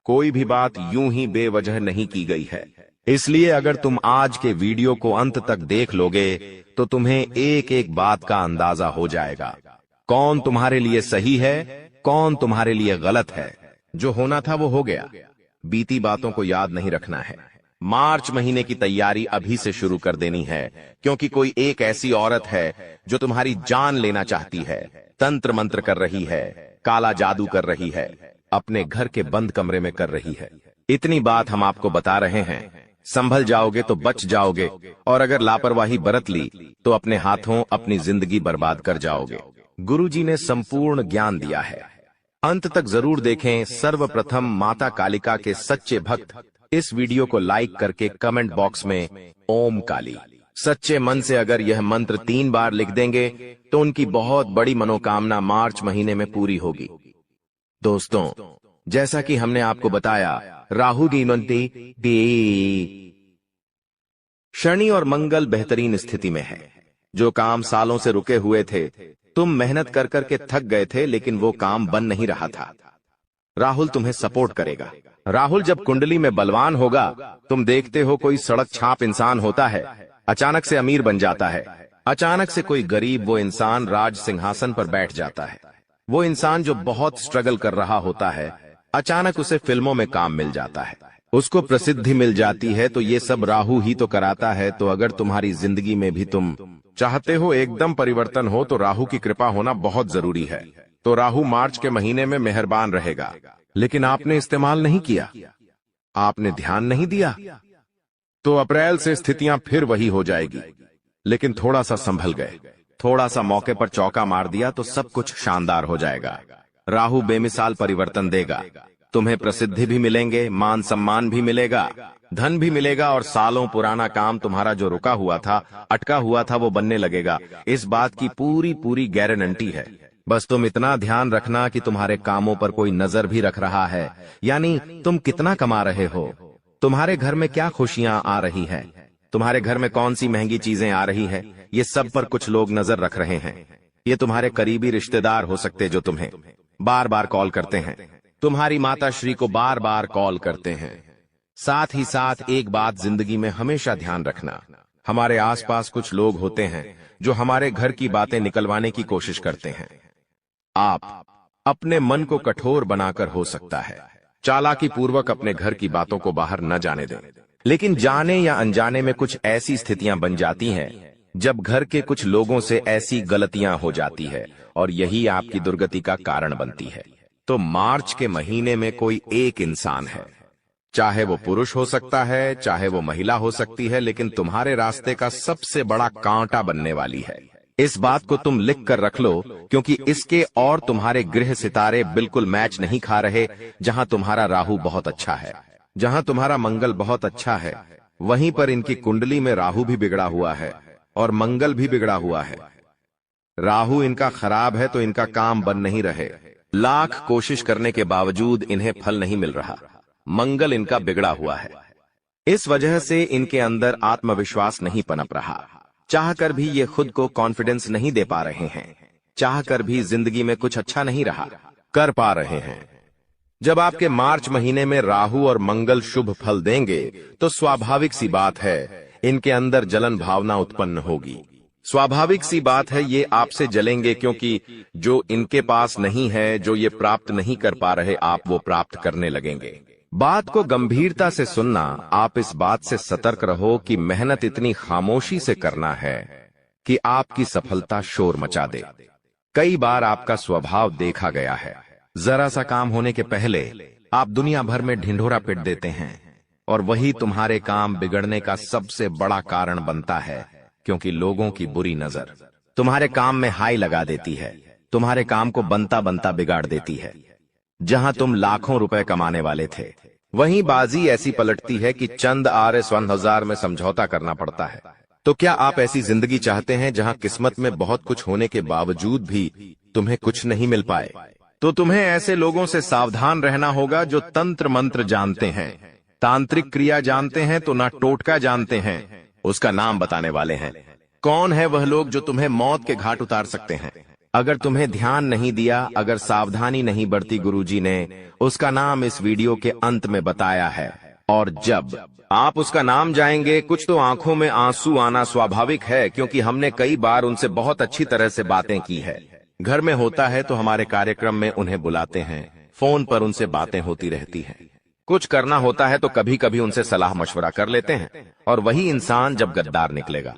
कोई भी बात यूं ही बेवजह नहीं की गई है। इसलिए अगर तुम आज के वीडियो को अंत तक देख लोगे तो तुम्हें एक एक बात का अंदाजा हो जाएगा, कौन तुम्हारे लिए सही है, कौन तुम्हारे लिए गलत है। जो होना था वो हो गया, बीती बातों को याद नहीं रखना है। मार्च महीने की तैयारी अभी से शुरू कर देनी है, क्योंकि कोई एक ऐसी औरत है जो तुम्हारी जान लेना चाहती है, तंत्र मंत्र कर रही है, काला जादू कर रही है, अपने घर के बंद कमरे में कर रही है। इतनी बात हम आपको बता रहे हैं। संभल जाओगे तो बच जाओगे, और अगर लापरवाही बरत ली तो अपने हाथों अपनी जिंदगी बर्बाद कर जाओगे। गुरुजी ने संपूर्ण ज्ञान दिया है, अंत तक जरूर देखें। सर्वप्रथम माता कालिका के सच्चे भक्त इस वीडियो को लाइक करके कमेंट बॉक्स में ओम काली सच्चे मन से अगर यह मंत्र 3 बार लिख देंगे तो उनकी बहुत बड़ी मनोकामना मार्च महीने में पूरी होगी। दोस्तों, जैसा कि हमने आपको बताया, राहु की शनि और मंगल बेहतरीन स्थिति में है। जो काम सालों से रुके हुए थे, तुम मेहनत कर करके थक गए थे, लेकिन वो काम बन नहीं रहा था। राहुल तुम्हें सपोर्ट करेगा। राहुल जब कुंडली में बलवान होगा, तुम देखते हो कोई सड़क छाप इंसान होता है, अचानक से अमीर बन जाता है। अचानक से कोई गरीब वो इंसान राज सिंहासन पर बैठ जाता है। वो इंसान जो बहुत स्ट्रगल कर रहा होता है, अचानक उसे फिल्मों में काम मिल जाता है, उसको प्रसिद्धि मिल जाती है। तो ये सब राहु ही तो कराता है। तो अगर तुम्हारी जिंदगी में भी तुम चाहते हो एकदम परिवर्तन हो, तो राहु की कृपा होना बहुत जरूरी है। तो राहु मार्च के महीने में मेहरबान रहेगा, लेकिन आपने इस्तेमाल नहीं किया, आपने ध्यान नहीं दिया, तो अप्रैल से स्थितियां फिर वही हो जाएगी। लेकिन थोड़ा सा संभल गए, थोड़ा सा मौके पर चौका मार दिया तो सब कुछ शानदार हो जाएगा। राहु बेमिसाल परिवर्तन देगा। तुम्हें प्रसिद्धि भी मिलेंगे, मान सम्मान भी मिलेगा, धन भी मिलेगा, और सालों पुराना काम तुम्हारा जो रुका हुआ था, अटका हुआ था, वो बनने लगेगा। इस बात की पूरी पूरी गारंटी है। बस तुम इतना ध्यान रखना कि तुम्हारे कामों पर कोई नजर भी रख रहा है, यानी तुम कितना कमा रहे हो, तुम्हारे घर में क्या खुशियां आ रही है, तुम्हारे घर में कौन सी महंगी चीजें आ रही है, ये सब पर कुछ लोग नजर रख रहे हैं। ये तुम्हारे करीबी रिश्तेदार हो सकते जो तुम्हें बार बार कॉल करते हैं, तुम्हारी माता श्री को बार बार कॉल करते हैं। साथ ही साथ एक बात जिंदगी में हमेशा ध्यान रखना, हमारे आसपास कुछ लोग होते हैं जो हमारे घर की बातें निकलवाने की कोशिश करते हैं। आप अपने मन को कठोर बनाकर हो सकता है चालाकी पूर्वक अपने घर की बातों को बाहर न जाने दें, लेकिन जाने या अनजाने में कुछ ऐसी स्थितियां बन जाती हैं जब घर के कुछ लोगों से ऐसी गलतियां हो जाती है, और यही आपकी दुर्गति का कारण बनती है। तो मार्च के महीने में कोई एक इंसान है, चाहे वो पुरुष हो सकता है, चाहे वो महिला हो सकती है, लेकिन तुम्हारे रास्ते का सबसे बड़ा कांटा बनने वाली है। इस बात को तुम लिख कर रख लो, क्योंकि इसके और तुम्हारे गृह सितारे बिल्कुल मैच नहीं खा रहे। जहां तुम्हारा राहु बहुत अच्छा है, जहां तुम्हारा मंगल बहुत अच्छा है, वहीं पर इनकी कुंडली में राहु भी बिगड़ा हुआ है और मंगल भी बिगड़ा हुआ है। राहु इनका खराब है तो इनका काम बन नहीं रहे, लाख कोशिश करने के बावजूद इन्हें फल नहीं मिल रहा। मंगल इनका बिगड़ा हुआ है, इस वजह से इनके अंदर आत्मविश्वास नहीं पनप रहा। चाहकर भी ये खुद को कॉन्फिडेंस नहीं दे पा रहे हैं, चाहकर भी जिंदगी में कुछ अच्छा नहीं रहा कर पा रहे हैं। जब आपके मार्च महीने में राहु और मंगल शुभ फल देंगे, तो स्वाभाविक सी बात है इनके अंदर जलन भावना उत्पन्न होगी। स्वाभाविक सी बात है ये आपसे जलेंगे, क्योंकि जो इनके पास नहीं है, जो ये प्राप्त नहीं कर पा रहे, आप वो प्राप्त करने लगेंगे। बात को गंभीरता से सुनना, आप इस बात से सतर्क रहो कि मेहनत इतनी खामोशी से करना है कि आपकी सफलता शोर मचा दे। कई बार आपका स्वभाव देखा गया है, जरा सा काम होने के पहले आप दुनिया भर में ढिंढोरा पिट देते हैं, और वही तुम्हारे काम बिगड़ने का सबसे बड़ा कारण बनता है, क्योंकि लोगों की बुरी नजर तुम्हारे काम में हाई लगा देती है, तुम्हारे काम को बनता बनता बिगाड़ देती है। जहां तुम लाखों रुपए कमाने वाले थे, वहीं बाजी ऐसी पलटती है कि चंद RS 1000 में समझौता करना पड़ता है। तो क्या आप ऐसी जिंदगी चाहते हैं जहां किस्मत में बहुत कुछ होने के बावजूद भी तुम्हें कुछ नहीं मिल पाए? तो तुम्हें ऐसे लोगों से सावधान रहना होगा जो तंत्र मंत्र जानते हैं, तांत्रिक क्रिया जानते हैं, तो ना टोटका जानते हैं, उसका नाम बताने वाले हैं। कौन है वह लोग जो तुम्हें मौत के घाट उतार सकते हैं? अगर तुम्हें ध्यान नहीं दिया, अगर सावधानी नहीं बरती गुरुजी ने, उसका नाम इस वीडियो के अंत में बताया है। और जब आप उसका नाम जाएंगे, कुछ तो आंखों में आंसू आना स्वाभाविक है, क्योंकि हमने कई बार उनसे बहुत अच्छी तरह से बातें की है। घर में होता है तो हमारे कार्यक्रम में उन्हें बुलाते हैं, फोन पर उनसे बातें होती रहती हैं। कुछ करना होता है तो कभी कभी उनसे सलाह मशवरा कर लेते हैं, और वही इंसान जब गद्दार निकलेगा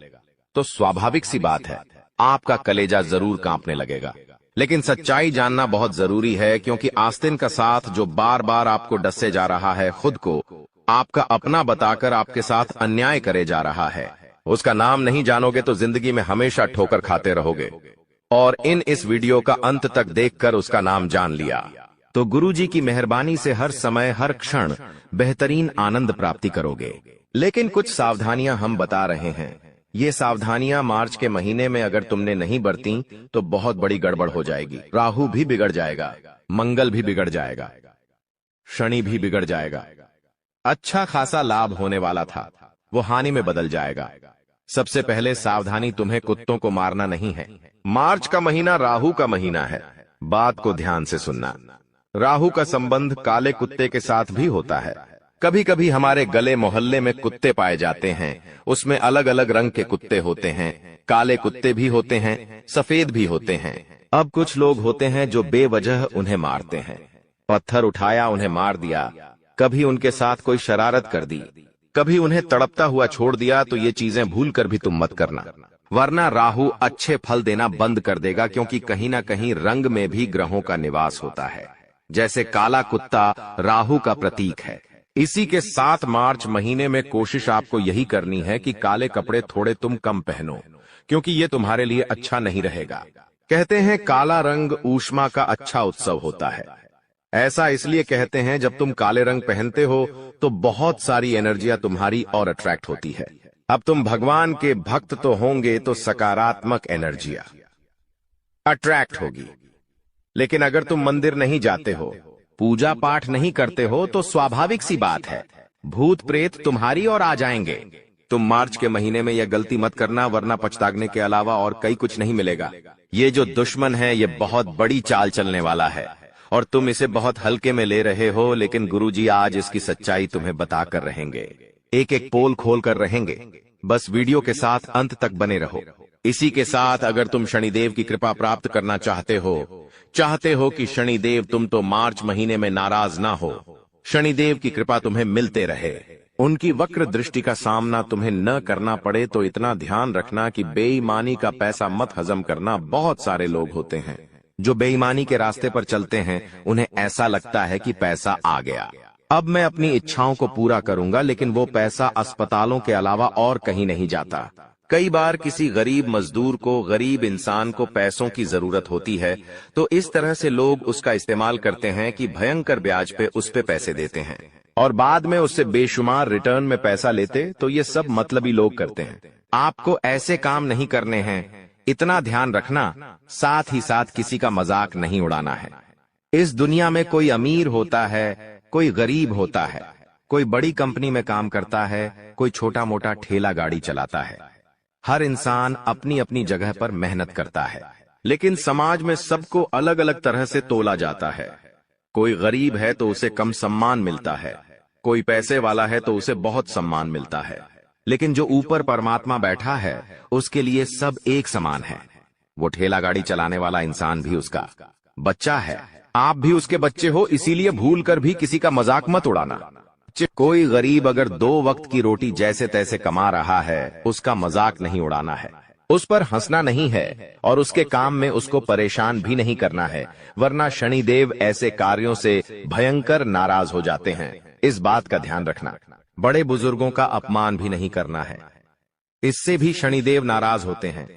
तो स्वाभाविक सी बात है आपका कलेजा जरूर कांपने लगेगा। लेकिन सच्चाई जानना बहुत जरूरी है, क्योंकि आस्तीन का साथ जो बार बार आपको डसे जा रहा है, खुद को आपका अपना बताकर आपके साथ अन्याय करे जा रहा है, उसका नाम नहीं जानोगे तो जिंदगी में हमेशा ठोकर खाते रहोगे। और इस वीडियो का अंत तक देखकर उसका नाम जान लिया तो गुरुजी की मेहरबानी से हर समय हर क्षण बेहतरीन आनंद प्राप्ति करोगे। लेकिन कुछ सावधानियां हम बता रहे हैं। ये सावधानियां मार्च के महीने में अगर तुमने नहीं बरती तो बहुत बड़ी गड़बड़ हो जाएगी। राहु भी बिगड़ जाएगा, मंगल भी बिगड़ जाएगा, शनि भी बिगड़ जाएगा। अच्छा खासा लाभ होने वाला था वो हानि में बदल जाएगा। सबसे पहले सावधानी, तुम्हें कुत्तों को मारना नहीं है। मार्च का महीना राहु का महीना है। बात को ध्यान से सुनना। राहु का संबंध काले कुत्ते के साथ भी होता है। कभी कभी हमारे गले मोहल्ले में कुत्ते पाए जाते हैं, उसमें अलग अलग रंग के कुत्ते होते हैं। काले कुत्ते भी होते हैं, सफेद भी होते हैं। अब कुछ लोग होते हैं जो बेवजह उन्हें मारते हैं। पत्थर उठाया, उन्हें मार दिया। कभी उनके साथ कोई शरारत कर दी, कभी उन्हें तड़पता हुआ छोड़ दिया। तो ये चीजें भूल कर भी तुम मत करना, वरना राहु अच्छे फल देना बंद कर देगा। क्योंकि कहीं ना कहीं रंग में भी ग्रहों का निवास होता है। जैसे काला कुत्ता राहु का प्रतीक है। इसी के साथ मार्च महीने में कोशिश आपको यही करनी है कि काले कपड़े थोड़े तुम कम पहनो, क्योंकि ये तुम्हारे लिए अच्छा नहीं रहेगा। कहते हैं काला रंग ऊष्मा का अच्छा उत्सव होता है। ऐसा इसलिए कहते हैं, जब तुम काले रंग पहनते हो तो बहुत सारी एनर्जियां तुम्हारी और अट्रैक्ट होती है। अब तुम भगवान के भक्त तो होंगे तो सकारात्मक एनर्जियां अट्रैक्ट होगी। लेकिन अगर तुम मंदिर नहीं जाते हो, पूजा पाठ नहीं करते हो, तो स्वाभाविक सी बात है भूत प्रेत तुम्हारी ओर आ जाएंगे। तुम मार्च के महीने में यह गलती मत करना, वरना पछताने के अलावा और कई कुछ नहीं मिलेगा। ये जो दुश्मन है ये बहुत बड़ी चाल चलने वाला है और तुम इसे बहुत हल्के में ले रहे हो। लेकिन गुरुजी आज इसकी सच्चाई तुम्हें बता कर रहेंगे, एक एक पोल खोल कर रहेंगे। बस वीडियो के साथ अंत तक बने रहो। इसी के साथ अगर तुम शनिदेव की कृपा प्राप्त करना चाहते हो कि शनिदेव तुम तो मार्च महीने में नाराज ना हो, शनिदेव की कृपा तुम्हें मिलते रहे, उनकी वक्र दृष्टि का सामना तुम्हें न करना पड़े, तो इतना ध्यान रखना कि बेईमानी का पैसा मत हजम करना। बहुत सारे लोग होते हैं जो बेईमानी के रास्ते पर चलते हैं, उन्हें ऐसा लगता है कि पैसा आ गया, अब मैं अपनी इच्छाओं को पूरा करूंगा। लेकिन वो पैसा अस्पतालों के अलावा और कहीं नहीं जाता। कई बार किसी गरीब मजदूर को, गरीब इंसान को पैसों की जरूरत होती है, तो इस तरह से लोग उसका इस्तेमाल करते हैं कि भयंकर ब्याज पे उस पे पैसे देते हैं और बाद में उससे बेशुमार रिटर्न में पैसा लेते। तो ये सब मतलबी लोग करते हैं। आपको ऐसे काम नहीं करने हैं, इतना ध्यान रखना। साथ ही साथ किसी का मजाक नहीं उड़ाना है। इस दुनिया में कोई अमीर होता है, कोई गरीब होता है, कोई बड़ी कंपनी में काम करता है, कोई छोटा मोटा ठेला गाड़ी चलाता है। हर इंसान अपनी अपनी जगह पर मेहनत करता है, लेकिन समाज में सबको अलग अलग तरह से तोला जाता है। कोई गरीब है तो उसे कम सम्मान मिलता है, कोई पैसे वाला है तो उसे बहुत सम्मान मिलता है। लेकिन जो ऊपर परमात्मा बैठा है उसके लिए सब एक समान है। वो ठेला गाड़ी चलाने वाला इंसान भी उसका बच्चा है, आप भी उसके बच्चे हो। इसीलिए भूल कर भी किसी का मजाक मत उड़ाना। कोई गरीब अगर 2 वक्त की रोटी जैसे तैसे कमा रहा है, उसका मजाक नहीं उड़ाना है, उस पर हंसना नहीं है और उसके काम में उसको परेशान भी नहीं करना है, वरना शनिदेव ऐसे कार्यों से भयंकर नाराज हो जाते हैं। इस बात का ध्यान रखना। बड़े बुजुर्गों का अपमान भी नहीं करना है, इससे भी शनिदेव नाराज होते हैं।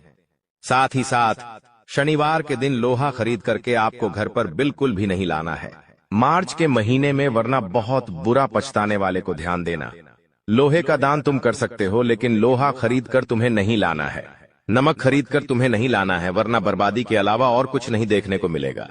साथ ही साथ शनिवार के दिन लोहा खरीद करके आपको घर पर बिल्कुल भी नहीं लाना है मार्च के महीने में, वरना बहुत बुरा पछताने वाले को ध्यान देना। लोहे का दान तुम कर सकते हो, लेकिन लोहा खरीद कर तुम्हें नहीं लाना है। नमक खरीद कर तुम्हें नहीं लाना है, वरना बर्बादी के अलावा और कुछ नहीं देखने को मिलेगा।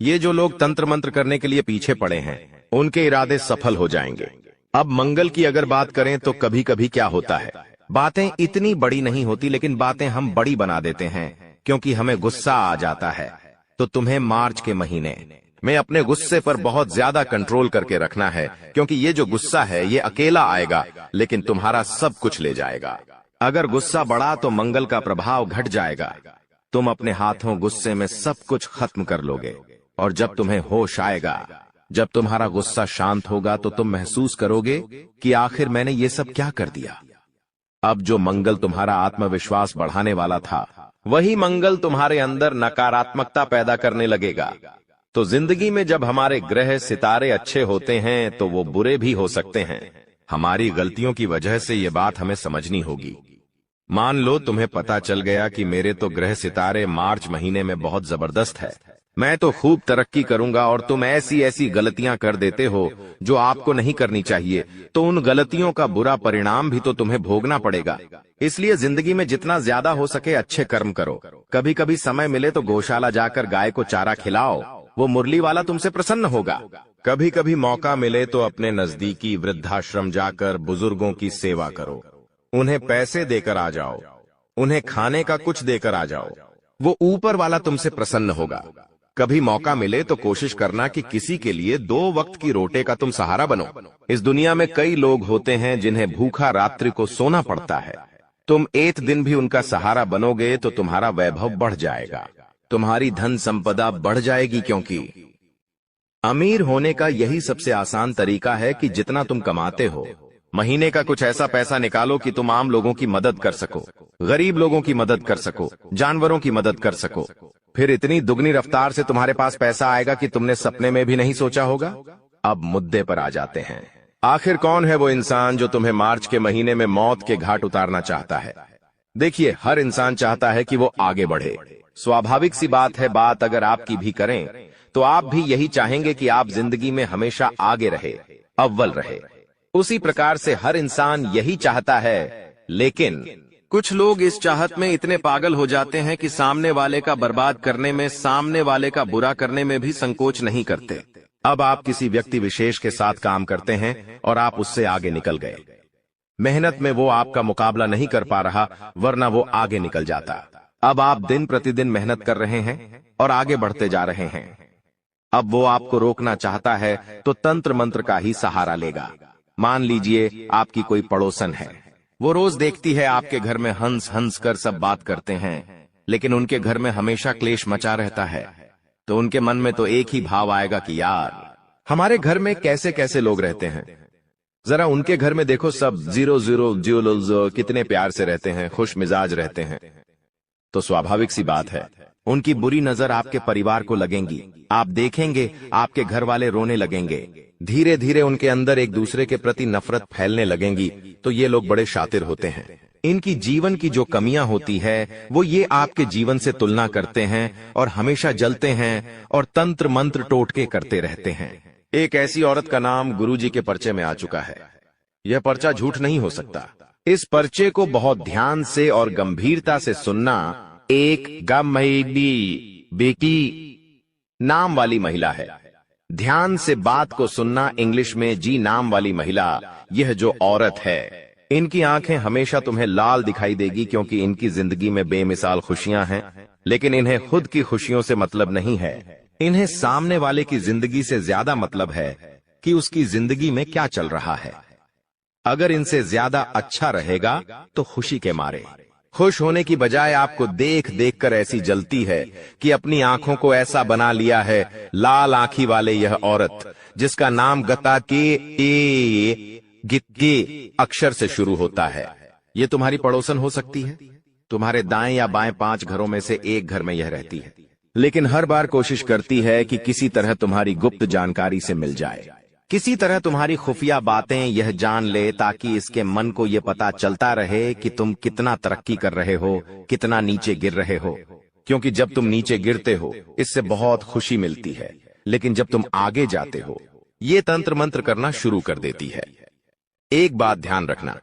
ये जो लोग तंत्र मंत्र करने के लिए पीछे पड़े हैं, उनके इरादे सफल हो जाएंगे। अब मंगल की अगर बात करें तो कभी कभी क्या होता है, बातें इतनी बड़ी नहीं होती, लेकिन बातें हम बड़ी बना देते हैं क्योंकि हमें गुस्सा आ जाता है। तो तुम्हें मार्च के महीने में अपने गुस्से पर बहुत ज्यादा कंट्रोल करके रखना है, क्योंकि ये जो गुस्सा है ये अकेला आएगा लेकिन तुम्हारा सब कुछ ले जाएगा। अगर गुस्सा बढ़ा तो मंगल का प्रभाव घट जाएगा। तुम अपने हाथों गुस्से में सब कुछ खत्म कर लोगे और जब तुम्हें होश आएगा जब तुम्हारा गुस्सा शांत होगा तो तुम महसूस करोगे कि आखिर मैंने ये सब क्या कर दिया। अब जो मंगल तुम्हारा आत्मविश्वास बढ़ाने वाला था, वही मंगल तुम्हारे अंदर नकारात्मकता पैदा करने लगेगा। तो जिंदगी में जब हमारे ग्रह सितारे अच्छे होते हैं तो वो बुरे भी हो सकते हैं। हमारी गलतियों की वजह से ये बात हमें समझनी होगी। मान लो तुम्हें पता चल गया कि मेरे तो ग्रह सितारे मार्च महीने में बहुत जबरदस्त है, मैं तो खूब तरक्की करूंगा, और तुम ऐसी ऐसी गलतियां कर देते हो जो आपको नहीं करनी चाहिए, तो उन गलतियों का बुरा परिणाम भी तो तुम्हें भोगना पड़ेगा। इसलिए जिंदगी में जितना ज्यादा हो सके अच्छे कर्म करो। कभी कभी समय मिले तो गौशाला जाकर गाय को चारा खिलाओ, वो मुरली वाला तुमसे प्रसन्न होगा। कभी कभी मौका मिले तो अपने नजदीकी वृद्धाश्रम जाकर बुजुर्गों की सेवा करो, उन्हें पैसे देकर आ जाओ, उन्हें खाने का कुछ देकर आ जाओ, वो ऊपर वाला तुमसे प्रसन्न होगा। कभी मौका मिले तो कोशिश करना कि किसी के लिए 2 वक्त की रोटी का तुम सहारा बनो। इस दुनिया में कई लोग होते हैं जिन्हें भूखा रात्रि को सोना पड़ता है। तुम एक दिन भी उनका सहारा बनोगे तो तुम्हारा वैभव बढ़ जाएगा, तुम्हारी धन संपदा बढ़ जाएगी, क्योंकि अमीर होने का यही सबसे आसान तरीका है कि जितना तुम कमाते हो, महीने का कुछ ऐसा पैसा निकालो कि तुम आम लोगों की मदद कर सको, गरीब लोगों की मदद कर सको, जानवरों की मदद कर सको। फिर इतनी दुगनी रफ्तार से तुम्हारे पास पैसा आएगा कि तुमने सपने में भी नहीं सोचा होगा। अब मुद्दे पर आ जाते हैं। आखिर कौन है वो इंसान जो तुम्हें मार्च के महीने में मौत के घाट उतारना चाहता है? देखिए, हर इंसान चाहता है कि वो आगे बढ़े। स्वाभाविक सी बात है, बात अगर आपकी भी करें तो आप भी यही चाहेंगे कि आप जिंदगी में हमेशा आगे रहे, अव्वल रहे। उसी प्रकार से हर इंसान यही चाहता है, लेकिन कुछ लोग इस चाहत में इतने पागल हो जाते हैं कि सामने वाले का बर्बाद करने में, सामने वाले का बुरा करने में भी संकोच नहीं करते। अब आप किसी व्यक्ति विशेष के साथ काम करते हैं और आप उससे आगे निकल गए। मेहनत में वो आपका मुकाबला नहीं कर पा रहा, वरना वो आगे निकल जाता। अब आप दिन प्रतिदिन मेहनत कर रहे हैं और आगे बढ़ते जा रहे हैं। अब वो आपको रोकना चाहता है तो तंत्र मंत्र का ही सहारा लेगा। मान लीजिए आपकी कोई पड़ोसन है, वो रोज देखती है आपके घर में हंस हंस कर सब बात करते हैं, लेकिन उनके घर में हमेशा क्लेश मचा रहता है। तो उनके मन में तो एक ही भाव आएगा कि यार, हमारे घर में कैसे कैसे लोग रहते हैं, जरा उनके घर में देखो, सब 0 कितने प्यार से रहते हैं, खुश मिजाज रहते हैं। तो स्वाभाविक सी बात है, उनकी बुरी नजर आपके परिवार को लगेंगी। आप देखेंगे आपके घर वाले रोने लगेंगे, धीरे धीरे उनके अंदर एक दूसरे के प्रति नफरत फैलने लगेंगी। तो ये लोग बड़े शातिर होते हैं। इनकी जीवन की जो कमियां होती है वो ये आपके जीवन से तुलना करते हैं और हमेशा जलते हैं और तंत्र मंत्र टोटके करते रहते हैं। एक ऐसी औरत का नाम गुरुजी के पर्चे में आ चुका है। यह पर्चा झूठ नहीं हो सकता। इस पर्चे को बहुत ध्यान से और गंभीरता से सुनना। एक गम्भीरी बेटी नाम वाली महिला है। ध्यान से बात को सुनना। इंग्लिश में जी नाम वाली महिला, यह जो औरत है, इनकी आंखें हमेशा तुम्हें लाल दिखाई देगी, क्योंकि इनकी जिंदगी में बेमिसाल खुशियां हैं, लेकिन इन्हें खुद की खुशियों से मतलब नहीं है। इन्हें सामने वाले की जिंदगी से ज्यादा मतलब है कि उसकी जिंदगी में क्या चल रहा है। अगर इनसे ज्यादा अच्छा रहेगा तो खुशी के मारे। खुश होने की बजाय आपको देख देख कर ऐसी जलती है कि अपनी आंखों को ऐसा बना लिया है। लाल आंखी वाले यह औरत, जिसका नाम गता के गित्ते अक्षर से शुरू होता है, ये तुम्हारी पड़ोसन हो सकती है। तुम्हारे दाएं या बाएं 5 घरों में से एक घर में यह रहती है, लेकिन हर बार कोशिश करती है कि किसी तरह तुम्हारी गुप्त जानकारी से मिल जाए, किसी तरह तुम्हारी खुफिया बातें यह जान ले, ताकि इसके मन को यह पता चलता रहे कि तुम कितना तरक्की कर रहे हो, कितना नीचे गिर रहे हो। क्योंकि जब तुम नीचे गिरते हो इससे बहुत खुशी मिलती है, लेकिन जब तुम आगे जाते हो ये तंत्र मंत्र करना शुरू कर देती है। एक बात ध्यान रखना,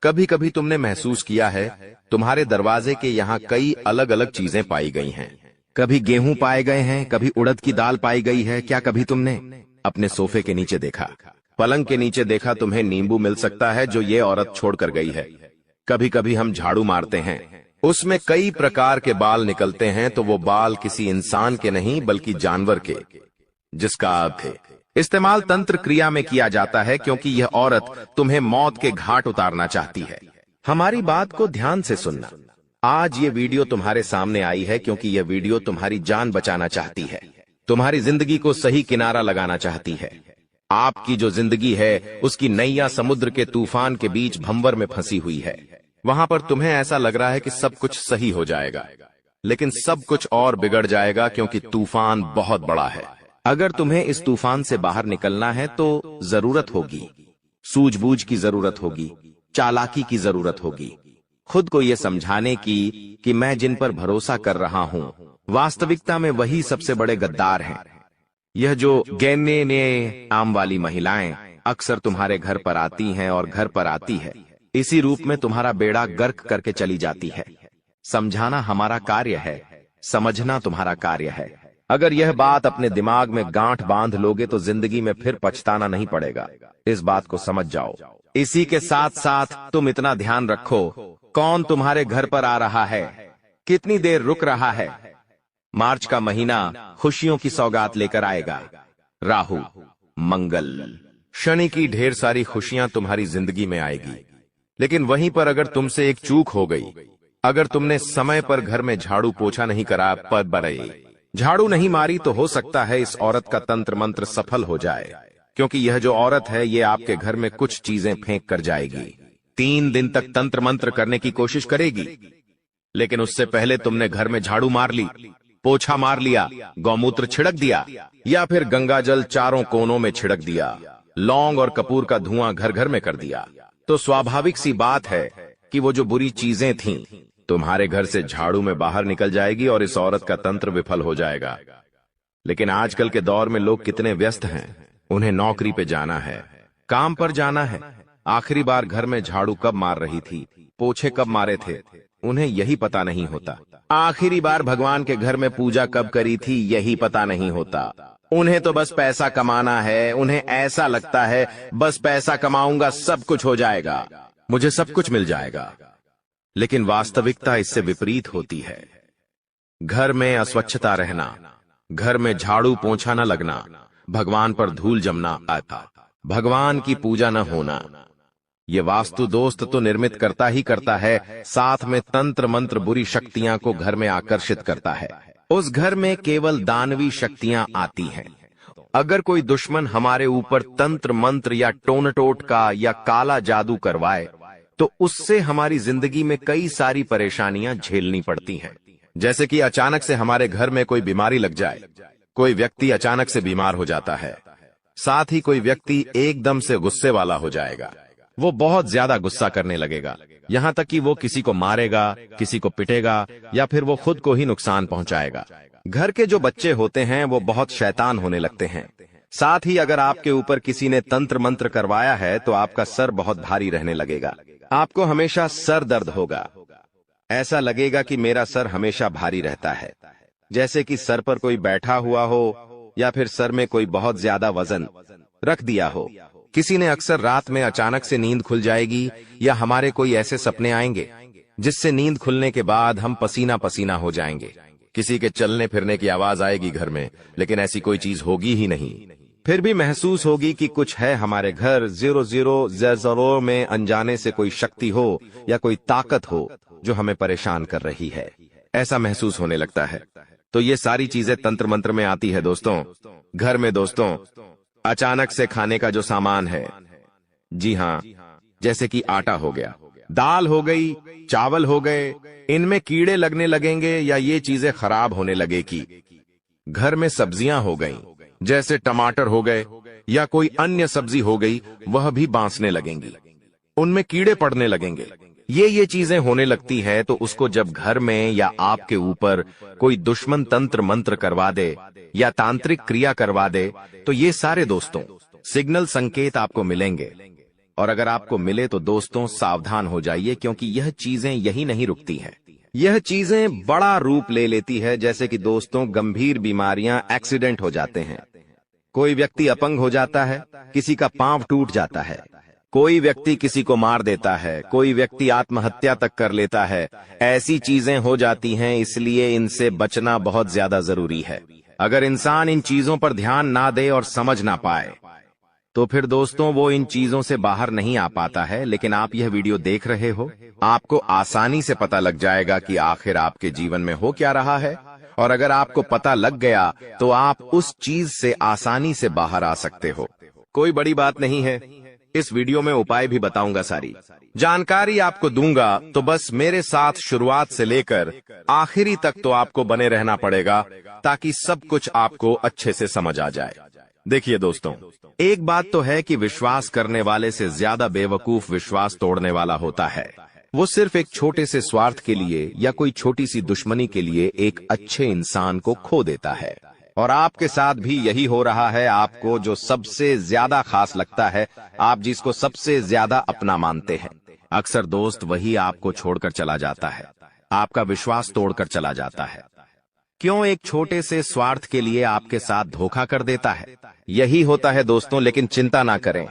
कभी कभी तुमने महसूस किया है तुम्हारे दरवाजे के यहाँ कई अलग अलग चीजें पाई गई हैं। कभी गेहूं पाए गए हैं, कभी उड़द की दाल पाई गई है। क्या कभी तुमने अपने सोफे के नीचे देखा, पलंग के नीचे देखा तुम्हें नींबू मिल सकता है जो ये औरत छोड़कर गई है। कभी कभी हम झाड़ू मारते हैं, उसमें कई प्रकार के बाल निकलते हैं, तो वो बाल किसी इंसान के नहीं बल्कि जानवर के, जिसका अर्थ है इस्तेमाल तंत्र क्रिया में किया जाता है, क्योंकि यह औरत तुम्हें मौत के घाट उतारना चाहती है। हमारी बात को ध्यान से सुनना। आज ये वीडियो तुम्हारे सामने आई है क्योंकि यह वीडियो तुम्हारी जान बचाना चाहती है। तुम्हारी जिंदगी को सही किनारा लगाना चाहती है। आपकी जो जिंदगी है उसकी नैया समुद्र के तूफान के बीच भंवर में फंसी हुई है। वहां पर तुम्हें ऐसा लग रहा है कि सब कुछ सही हो जाएगा, लेकिन सब कुछ और बिगड़ जाएगा, क्योंकि तूफान बहुत बड़ा है। अगर तुम्हें इस तूफान से बाहर निकलना है तो जरूरत होगी, सूझबूझ की जरूरत होगी, चालाकी की जरूरत होगी, खुद को यह समझाने की कि मैं जिन पर भरोसा कर रहा हूं वास्तविकता में वही सबसे बड़े गद्दार हैं। यह जो गैने ने आम वाली महिलाएं अक्सर तुम्हारे घर पर आती हैं और घर पर आती है इसी रूप में तुम्हारा बेड़ा गर्क करके चली जाती है। समझाना हमारा कार्य है, समझना तुम्हारा कार्य है। अगर यह बात अपने दिमाग में गांठ बांध लोगे तो जिंदगी में फिर पछताना नहीं पड़ेगा। इस बात को समझ जाओ। इसी के साथ साथ तुम इतना ध्यान रखो, कौन तुम्हारे घर पर आ रहा है, कितनी देर रुक रहा है। मार्च का महीना खुशियों की सौगात लेकर आएगा। राहु, मंगल, शनि की ढेर सारी खुशियां तुम्हारी जिंदगी में आएगी। लेकिन वहीं पर अगर तुमसे एक चूक हो गई, अगर तुमने समय पर घर में झाड़ू पोछा नहीं करा, पर बरई झाड़ू नहीं मारी, तो हो सकता है इस औरत का तंत्र मंत्र सफल हो जाए, क्योंकि यह जो औरत है ये आपके घर में कुछ चीजें फेंक कर जाएगी। 3 दिन तक तंत्र मंत्र करने की कोशिश करेगी, लेकिन उससे पहले तुमने घर में झाड़ू मार ली, पोछा मार लिया, गौमूत्र छिड़क दिया, या फिर गंगा जल चारों कोनों में छिड़क दिया, लौंग और कपूर का धुआं घर घर में कर दिया, तो स्वाभाविक सी बात है कि वो जो बुरी चीजें थीं तुम्हारे घर से झाड़ू में बाहर निकल जाएगी और इस औरत का तंत्र विफल हो जाएगा। लेकिन आजकल के दौर में लोग कितने व्यस्त हैं, उन्हें नौकरी पे जाना है, काम पर जाना है। आखिरी बार घर में झाड़ू कब मार रही थी, पोछे कब मारे थे, उन्हें यही पता नहीं होता। आखिरी बार भगवान के घर में पूजा कब करी थी, यही पता नहीं होता। उन्हें तो बस पैसा कमाना है। उन्हें ऐसा लगता है बस पैसा कमाऊंगा सब कुछ हो जाएगा, मुझे सब कुछ मिल जाएगा। लेकिन वास्तविकता इससे विपरीत होती है। घर में अस्वच्छता रहना, घर में झाड़ू पोंछा न लगना, भगवान पर धूल जमना, भगवान की पूजा न होना, ये वास्तु दोस्त तो निर्मित करता ही करता है, साथ में तंत्र मंत्र बुरी शक्तियां को घर में आकर्षित करता है। उस घर में केवल दानवी शक्तियां आती हैं। अगर कोई दुश्मन हमारे ऊपर तंत्र मंत्र या टोनटोट का या काला जादू करवाए तो उससे हमारी जिंदगी में कई सारी परेशानियां झेलनी पड़ती हैं। जैसे कि अचानक से हमारे घर में कोई बीमारी लग जाए, कोई व्यक्ति अचानक से बीमार हो जाता है, साथ ही कोई व्यक्ति एकदम से गुस्से वाला हो जाएगा, वो बहुत ज्यादा गुस्सा करने लगेगा, यहां तक कि वो किसी को मारेगा, किसी को पिटेगा, या फिर वो खुद को ही नुकसान पहुंचाएगा। घर के जो बच्चे होते हैं वो बहुत शैतान होने लगते हैं। साथ ही अगर आपके ऊपर किसी ने तंत्र मंत्र करवाया है तो आपका सर बहुत भारी रहने लगेगा, आपको हमेशा सर दर्द होगा, ऐसा लगेगा कि मेरा सर हमेशा भारी रहता है, जैसे कि सर पर कोई बैठा हुआ हो या फिर सर में कोई बहुत ज्यादा वजन रख दिया हो। किसी ने अक्सर रात में अचानक से नींद खुल जाएगी, या हमारे कोई ऐसे सपने आएंगे जिससे नींद खुलने के बाद हम पसीना पसीना हो जाएंगे। किसी के चलने फिरने की आवाज आएगी घर में, लेकिन ऐसी कोई चीज होगी ही नहीं। फिर भी महसूस होगी कि कुछ है हमारे घर। 0000 में अनजाने से कोई शक्ति हो या कोई ताकत हो जो हमें परेशान कर रही है, ऐसा महसूस होने लगता है। तो ये सारी चीजें तंत्र मंत्र में आती है दोस्तों। घर में दोस्तों अचानक से खाने का जो सामान है, जी हाँ, जैसे कि आटा हो गया, दाल हो गई, चावल हो गए, इनमें कीड़े लगने लगेंगे या ये चीजें खराब होने लगेगी। घर में सब्जियां हो गई, जैसे टमाटर हो गए या कोई अन्य सब्जी हो गई, वह भी बांसने लगेंगी, उनमें कीड़े पड़ने लगेंगे। ये चीजें होने लगती है तो उसको जब घर में या आपके ऊपर कोई दुश्मन तंत्र मंत्र करवा दे या तांत्रिक क्रिया करवा दे तो ये सारे दोस्तों सिग्नल संकेत आपको मिलेंगे। और अगर आपको मिले तो दोस्तों सावधान हो जाइए, क्योंकि यह चीजें यही नहीं रुकती हैं, यह चीजें बड़ा रूप ले लेती है। जैसे कि दोस्तों गंभीर बीमारियां, एक्सीडेंट हो जाते हैं, कोई व्यक्ति अपंग हो जाता है, किसी का पांव टूट जाता है, कोई व्यक्ति किसी को मार देता है, कोई व्यक्ति आत्महत्या तक कर लेता है। ऐसी चीजें हो जाती हैं, इसलिए इनसे बचना बहुत ज्यादा जरूरी है। अगर इंसान इन चीजों पर ध्यान ना दे और समझ ना पाए तो फिर दोस्तों वो इन चीजों से बाहर नहीं आ पाता है। लेकिन आप यह वीडियो देख रहे हो, आपको आसानी से पता लग जाएगा कि आखिर आपके जीवन में हो क्या रहा है और अगर आपको पता लग गया तो आप उस चीज से आसानी से बाहर आ सकते हो। कोई बड़ी बात नहीं है, इस वीडियो में उपाय भी बताऊंगा, सारी जानकारी आपको दूंगा, तो बस मेरे साथ शुरुआत से लेकर आखिरी तक तो आपको बने रहना पड़ेगा ताकि सब कुछ आपको अच्छे से समझ आ जाए। देखिए दोस्तों, एक बात तो है कि विश्वास करने वाले से ज्यादा बेवकूफ विश्वास तोड़ने वाला होता है। वो सिर्फ एक छोटे से स्वार्थ के लिए या कोई छोटी सी दुश्मनी के लिए एक अच्छे इंसान को खो देता है। और आपके साथ भी यही हो रहा है। आपको जो सबसे ज्यादा खास लगता है, आप जिसको सबसे ज्यादा अपना मानते हैं, अक्सर दोस्त वही आपको छोड़कर चला जाता है, आपका विश्वास तोड़कर चला जाता है। क्यों? एक छोटे से स्वार्थ के लिए आपके साथ धोखा कर देता है। यही होता है दोस्तों, लेकिन चिंता ना करें,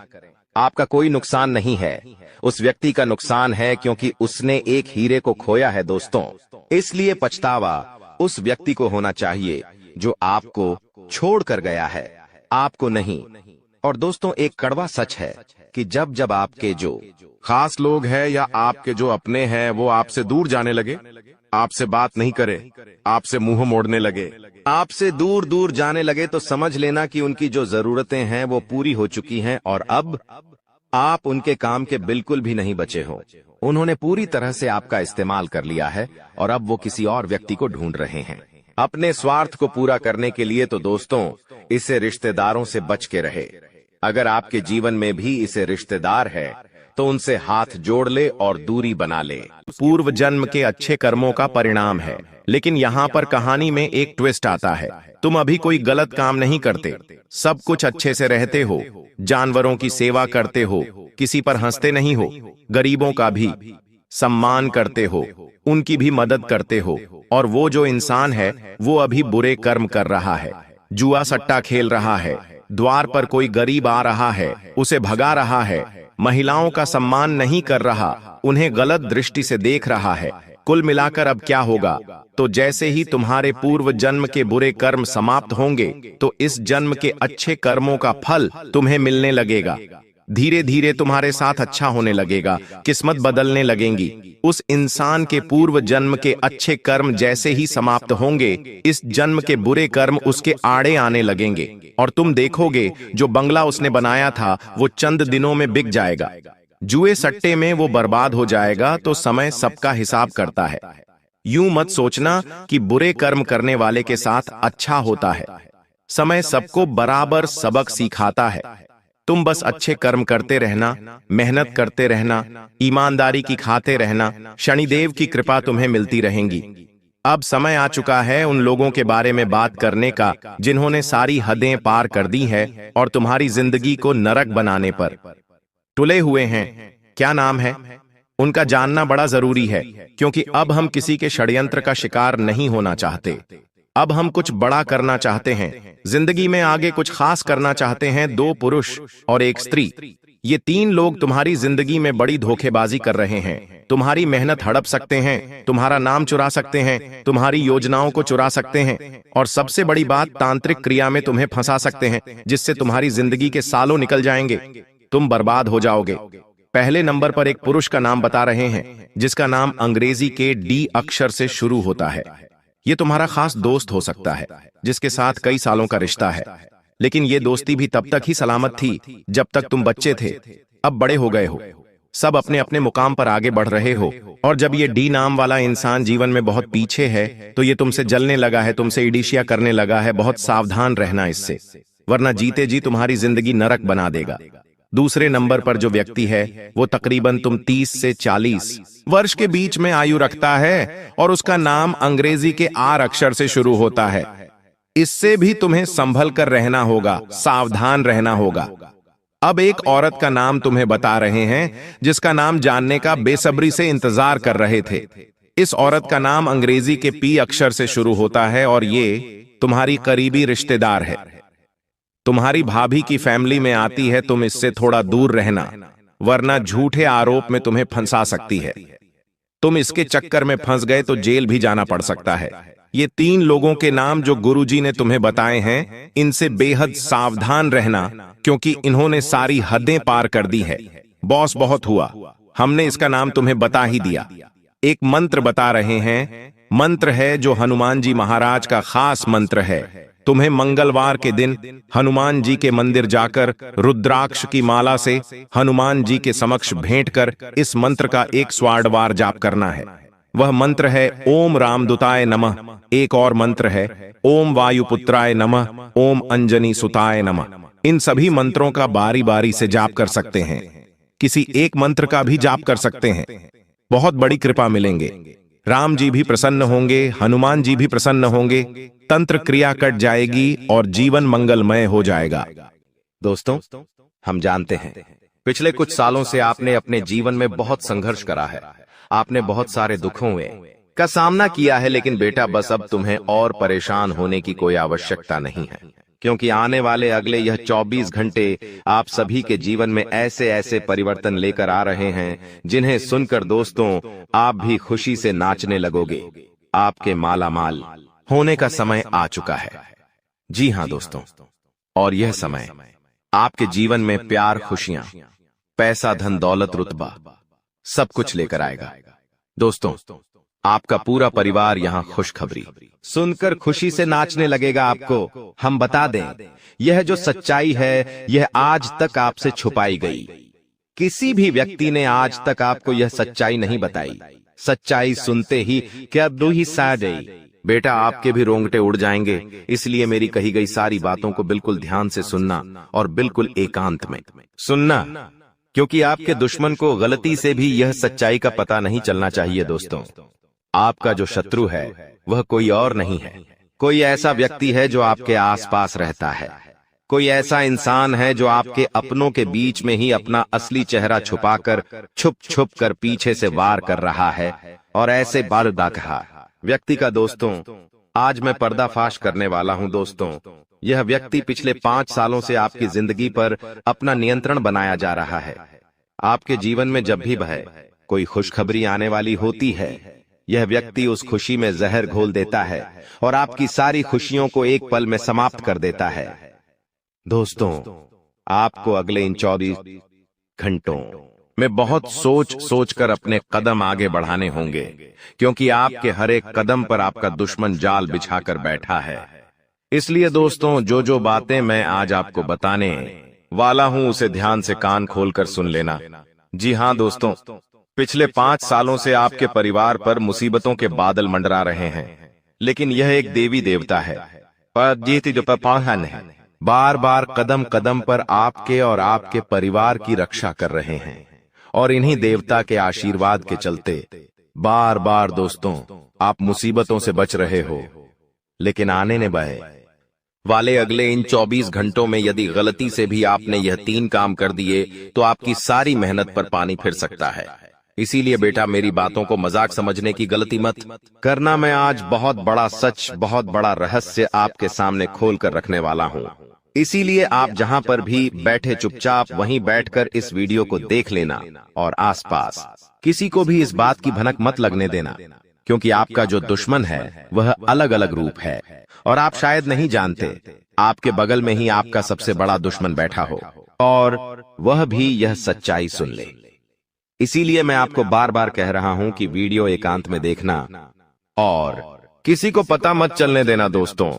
आपका कोई नुकसान नहीं है, उस व्यक्ति का नुकसान है, क्योंकि उसने एक हीरे को खोया है दोस्तों। इसलिए पछतावा उस व्यक्ति को होना चाहिए जो आपको छोड़ कर गया है, आपको नहीं। और दोस्तों, एक कड़वा सच है कि जब जब आपके जो खास लोग हैं या आपके जो अपने हैं वो आपसे दूर जाने लगे, आपसे बात नहीं करे, आपसे मुंह मोड़ने लगे, आपसे दूर दूर जाने लगे, तो समझ लेना कि उनकी जो जरूरतें हैं वो पूरी हो चुकी हैं और अब आप उनके काम के बिल्कुल भी नहीं बचे हो। उन्होंने पूरी तरह से आपका इस्तेमाल कर लिया है और अब वो किसी और व्यक्ति को ढूंढ रहे हैं अपने स्वार्थ को पूरा करने के लिए। तो दोस्तों, इसे रिश्तेदारों से बच के रहे। अगर आपके जीवन में भी इसे रिश्तेदार है तो उनसे हाथ जोड़ ले और दूरी बना ले। पूर्व जन्म के अच्छे कर्मों का परिणाम है। लेकिन यहाँ पर कहानी में एक ट्विस्ट आता है। तुम अभी कोई गलत काम नहीं करते, सब कुछ अच्छे से रहते हो, जानवरों की सेवा करते हो, किसी पर हंसते नहीं हो, गरीबों का भी सम्मान करते हो, उनकी भी मदद करते हो। और वो जो इंसान है वो अभी बुरे कर्म कर रहा है, जुआ सट्टा खेल रहा है, द्वार पर कोई गरीब आ रहा है, उसे भगा रहा है, महिलाओं का सम्मान नहीं कर रहा, उन्हें गलत दृष्टि से देख रहा है। कुल मिलाकर अब क्या होगा? तो जैसे ही तुम्हारे पूर्व जन्म के बुरे कर्म समाप्त होंगे तो इस जन्म के अच्छे कर्मों का फल तुम्हें मिलने लगेगा। धीरे धीरे तुम्हारे साथ अच्छा होने लगेगा, किस्मत बदलने लगेंगी। उस इंसान के पूर्व जन्म के अच्छे कर्म जैसे ही समाप्त होंगे, इस जन्म के बुरे कर्म उसके आड़े आने लगेंगे और तुम देखोगे जो बंगला उसने बनाया था वो चंद दिनों में बिक जाएगा। जुए सट्टे में वो बर्बाद हो जाएगा। तो समय सबका हिसाब करता है। यूं मत सोचना कि बुरे कर्म करने वाले के साथ अच्छा होता है। समय सबको बराबर सबक सिखाता है। तुम बस अच्छे कर्म करते रहना, मेहनत करते रहना, ईमानदारी की खाते रहना, शनिदेव की कृपा तुम्हें मिलती रहेंगी। अब समय आ चुका है उन लोगों के बारे में बात करने का जिन्होंने सारी हदें पार कर दी है और तुम्हारी जिंदगी को नरक बनाने पर तुले हुए हैं। क्या नाम है उनका? जानना बड़ा जरूरी है, क्योंकि अब हम किसी के षड्यंत्र का शिकार नहीं होना चाहते। अब हम कुछ बड़ा करना चाहते हैं, जिंदगी में आगे कुछ खास करना चाहते हैं। 2 पुरुष और 1 स्त्री, ये 3 लोग तुम्हारी जिंदगी में बड़ी धोखेबाजी कर रहे हैं। तुम्हारी मेहनत हड़प सकते हैं, तुम्हारा नाम चुरा सकते हैं, तुम्हारी योजनाओं को चुरा सकते हैं और सबसे बड़ी बात, तांत्रिक क्रिया में तुम्हें फंसा सकते हैं, जिससे तुम्हारी जिंदगी के सालों निकल जाएंगे, तुम बर्बाद हो जाओगे। पहले नंबर पर एक पुरुष का नाम बता रहे हैं जिसका नाम अंग्रेजी के D अक्षर से शुरू होता है। ये तुम्हारा खास दोस्त हो सकता है जिसके साथ कई सालों का रिश्ता है, लेकिन ये दोस्ती भी तब तक ही सलामत थी जब तक तुम बच्चे थे। अब बड़े हो गए हो, सब अपने अपने मुकाम पर आगे बढ़ रहे हो, और जब ये D नाम वाला इंसान जीवन में बहुत पीछे है तो ये तुमसे जलने लगा है, तुमसे ईर्ष्या करने लगा है। बहुत सावधान रहना इससे, वरना जीते जी तुम्हारी जिंदगी नरक बना देगा। दूसरे नंबर पर जो व्यक्ति है वो तकरीबन तुम 30 से 40 वर्ष के बीच में आयु रखता है और उसका नाम अंग्रेजी के R अक्षर से शुरू होता है। इससे भी तुम्हें संभल कर रहना होगा, सावधान रहना होगा। अब एक औरत का नाम तुम्हें बता रहे हैं जिसका नाम जानने का बेसब्री से इंतजार कर रहे थे। इस औरत का नाम अंग्रेजी के P अक्षर से शुरू होता है और ये तुम्हारी करीबी रिश्तेदार है, तुम्हारी भाभी की फैमिली में आती है। तुम इससे थोड़ा दूर रहना, वरना झूठे आरोप में तुम्हें फंसा सकती है। तुम इसके चक्कर में फंस गए तो जेल भी जाना पड़ सकता है। ये 3 लोगों के नाम जो गुरुजी ने तुम्हें बताए हैं, इनसे बेहद सावधान रहना, क्योंकि इन्होंने सारी हदें पार कर दी है। बॉस बहुत हुआ, हमने इसका नाम तुम्हें बता ही दिया। एक मंत्र बता रहे हैं मंत्र है जो हनुमान जी महाराज का खास मंत्र है। तुम्हें मंगलवार के दिन हनुमान जी के मंदिर जाकर रुद्राक्ष की माला से हनुमान जी के समक्ष भेंट कर इस मंत्र का 108 बार जाप करना है। वह मंत्र है ओम रामदूताय नमः। एक और मंत्र है ओम वायुपुत्राय नमः, ओम अंजनी सुताय नमः। इन सभी मंत्रों का बारी बारी से जाप कर सकते हैं। किसी एक मंत्र का भी जाप कर सकते हैं, बहुत बड़ी कृपा मिलेंगे। राम जी भी प्रसन्न होंगे, हनुमान जी भी प्रसन्न होंगे, तंत्र क्रिया कट जाएगी और जीवन मंगलमय हो जाएगा। दोस्तों, हम जानते हैं पिछले कुछ सालों से आपने अपने जीवन में बहुत संघर्ष करा है। आपने बहुत सारे दुखों का सामना किया है, लेकिन बेटा बस अब तुम्हें और परेशान होने की कोई आवश्यकता नहीं है, क्योंकि आने वाले अगले यह 24 घंटे आप सभी के जीवन में ऐसे ऐसे परिवर्तन लेकर आ रहे हैं जिन्हें सुनकर दोस्तों आप भी खुशी से नाचने लगोगे। आपके मालामाल होने का समय आ चुका है। जी हां दोस्तों, और यह समय आपके जीवन में प्यार, खुशियां, पैसा, धन दौलत, रुतबा सब कुछ लेकर आएगा। दोस्तों, आपका पूरा परिवार यहां खुशखबरी सुनकर खुशी से नाचने लगेगा। आपको हम बता दें, यह जो सच्चाई है यह आज तक आपसे छुपाई गई। किसी भी व्यक्ति ने आज तक आपको यह सच्चाई नहीं बताई। सच्चाई सुनते ही क्या रूह सा गई। बेटा, आपके भी रोंगटे उड़ जाएंगे, इसलिए मेरी कही गई सारी बातों को बिल्कुल ध्यान से सुनना और बिल्कुल एकांत में सुनना, क्योंकि आपके दुश्मन को गलती से भी यह सच्चाई का पता नहीं चलना चाहिए। दोस्तों, आपका जो शत्रु है वह कोई और नहीं है, कोई ऐसा व्यक्ति है जो आपके आसपास रहता है। कोई ऐसा इंसान है जो आपके अपनों के बीच में ही अपना असली चेहरा छुपाकर छुप छुप कर पीछे से वार कर रहा है। और ऐसे बारदाखा व्यक्ति का दोस्तों आज मैं पर्दाफाश करने वाला हूं। दोस्तों, यह व्यक्ति पिछले 5 सालों से आपकी जिंदगी पर अपना नियंत्रण बनाया जा रहा है। आपके जीवन में जब भी कोई खुशखबरी आने वाली होती है, यह व्यक्ति उस खुशी में जहर घोल देता है और आपकी सारी खुशियों को एक पल में समाप्त कर देता है। दोस्तों, आपको अगले इन 24 घंटों में बहुत सोच कर अपने कदम आगे बढ़ाने होंगे, क्योंकि आपके हर एक कदम पर आपका दुश्मन जाल बिछाकर बैठा है। इसलिए दोस्तों, जो बातें मैं आज आपको बताने वाला हूं उसे ध्यान से कान खोलकर सुन लेना। जी हां दोस्तों, पिछले 5 सालों से आपके परिवार पर मुसीबतों के बादल मंडरा रहे हैं, लेकिन यह एक देवी देवता है पर जीती जो पाहन है, बार बार कदम कदम पर आपके और आपके परिवार की रक्षा कर रहे हैं। और इन्हीं देवता के आशीर्वाद के चलते बार बार दोस्तों आप मुसीबतों से बच रहे हो। लेकिन आने ने वाले अगले इन 24 घंटों में यदि गलती से भी आपने यह 3 काम कर दिए तो आपकी सारी मेहनत पर पानी फिर सकता है। इसीलिए बेटा, मेरी बातों को मजाक समझने की गलती मत करना। मैं आज बहुत बड़ा सच, बहुत बड़ा रहस्य आपके सामने खोल कर रखने वाला हूं। इसीलिए आप जहां पर भी बैठे चुपचाप वहीं बैठकर इस वीडियो को देख लेना और आसपास किसी को भी इस बात की भनक मत लगने देना, क्योंकि आपका जो दुश्मन है वह अलग अलग रूप है और आप शायद नहीं जानते आपके बगल में ही आपका सबसे बड़ा दुश्मन बैठा हो और वह भी यह सच्चाई सुन ले। इसीलिए मैं आपको बार बार कह रहा हूं कि वीडियो एकांत में देखना और किसी को पता मत चलने देना। दोस्तों,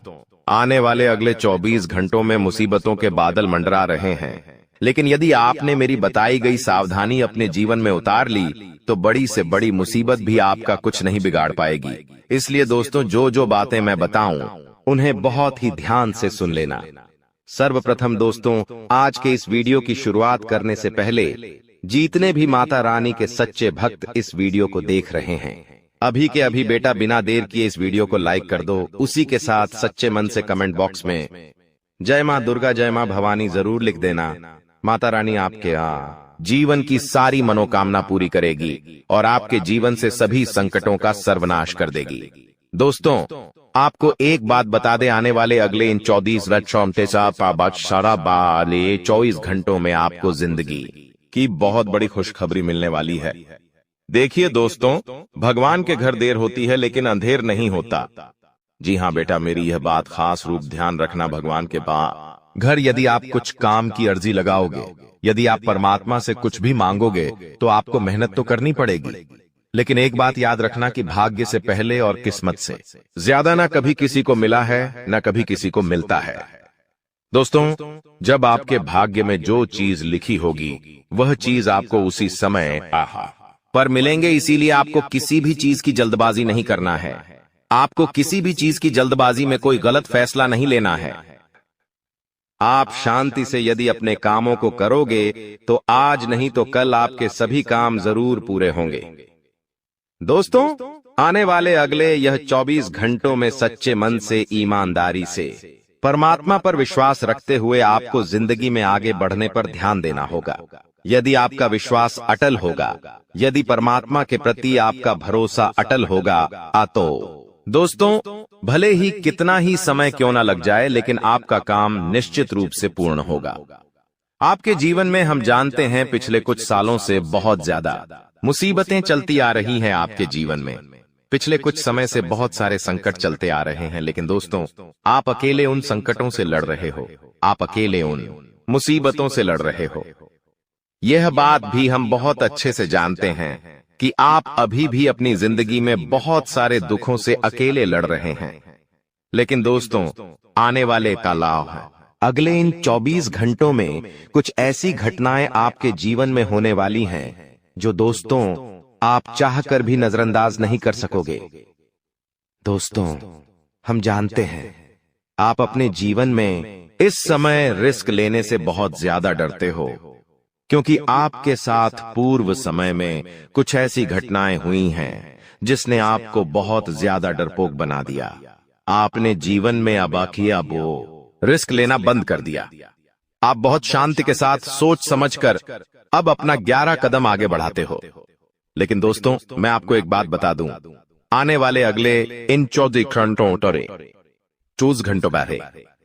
आने वाले अगले 24 घंटों में मुसीबतों के बादल मंडरा रहे हैं, लेकिन यदि आपने मेरी बताई गई सावधानी अपने जीवन में उतार ली तो बड़ी से बड़ी मुसीबत भी आपका कुछ नहीं बिगाड़ पाएगी। इसलिए दोस्तों, जो बातें मैं बताऊं उन्हें बहुत ही ध्यान से सुन लेना। सर्वप्रथम दोस्तों, आज के इस वीडियो की शुरुआत करने से पहले जितने भी माता रानी के सच्चे भक्त इस वीडियो को देख रहे हैं, अभी के अभी बेटा बिना देर किए इस वीडियो को लाइक कर दो। उसी के साथ सच्चे मन से कमेंट बॉक्स में जय मां दुर्गा, जय मां भवानी जरूर लिख देना। माता रानी आपके जीवन की सारी मनोकामना पूरी करेगी और आपके जीवन से सभी संकटों का सर्वनाश कर देगी। दोस्तों, आपको एक बात बता दे, आने वाले अगले इन 24 घंटों में आपको जिंदगी की बहुत बड़ी खुशखबरी मिलने वाली है। देखिए दोस्तों, भगवान के घर देर होती है लेकिन अंधेर नहीं होता। जी हां बेटा, मेरी यह बात खास रूप ध्यान रखना। भगवान के घर यदि आप कुछ काम की अर्जी लगाओगे, यदि आप परमात्मा से कुछ भी मांगोगे तो आपको मेहनत तो करनी पड़ेगी। लेकिन एक बात याद रखना कि भाग्य से पहले और किस्मत से ज्यादा ना कभी किसी को मिला है ना कभी किसी को मिलता है। दोस्तों, जब आपके भाग्य में जो चीज लिखी होगी वह चीज आपको उसी समय पर मिलेंगे। इसीलिए आपको किसी भी चीज की जल्दबाजी नहीं करना है। आपको किसी भी चीज की जल्दबाजी में कोई गलत फैसला नहीं लेना है। आप शांति से यदि अपने कामों को करोगे तो आज नहीं तो कल आपके सभी काम जरूर पूरे होंगे। दोस्तों, आने वाले अगले यह 24 घंटों में सच्चे मन से, ईमानदारी से, परमात्मा पर विश्वास रखते हुए आपको जिंदगी में आगे बढ़ने पर ध्यान देना होगा। यदि आपका विश्वास अटल होगा, यदि परमात्मा के प्रति आपका भरोसा अटल होगा, तो दोस्तों, भले ही कितना ही समय क्यों ना लग जाए, लेकिन आपका काम निश्चित रूप से पूर्ण होगा। आपके जीवन में हम जानते हैं पिछले कुछ सालों से बहुत ज्यादा मुसीबतें चलती आ रही हैं। आपके जीवन में पिछले कुछ समय से बहुत सारे संकट चलते आ रहे हैं, लेकिन दोस्तों, आप अकेले उन संकटों से लड़ रहे हो। आप अकेले उन मुसीबतों से लड़ रहे हो। यह बात भी हम बहुत अच्छे से जानते हैं कि आप अभी भी अपनी जिंदगी में बहुत सारे दुखों से अकेले लड़ रहे हैं। लेकिन दोस्तों, आने वाले तालाब है, अगले इन 24 घंटों में कुछ ऐसी घटनाएं आपके जीवन में होने वाली हैं जो दोस्तों आप चाहकर भी नजरअंदाज नहीं कर सकोगे। दोस्तों, हम जानते हैं आप अपने जीवन में इस समय रिस्क लेने से बहुत ज्यादा डरते हो, क्योंकि आपके साथ पूर्व समय में कुछ ऐसी घटनाएं हुई हैं जिसने आपको बहुत ज्यादा डरपोक बना दिया। आपने जीवन में अब रिस्क लेना बंद कर दिया। आप बहुत शांति के साथ सोच समझकर अब अपना 11 कदम आगे बढ़ाते हो। लेकिन दोस्तों, मैं आपको एक बात बता दूं, आने वाले अगले इन 24 घंटों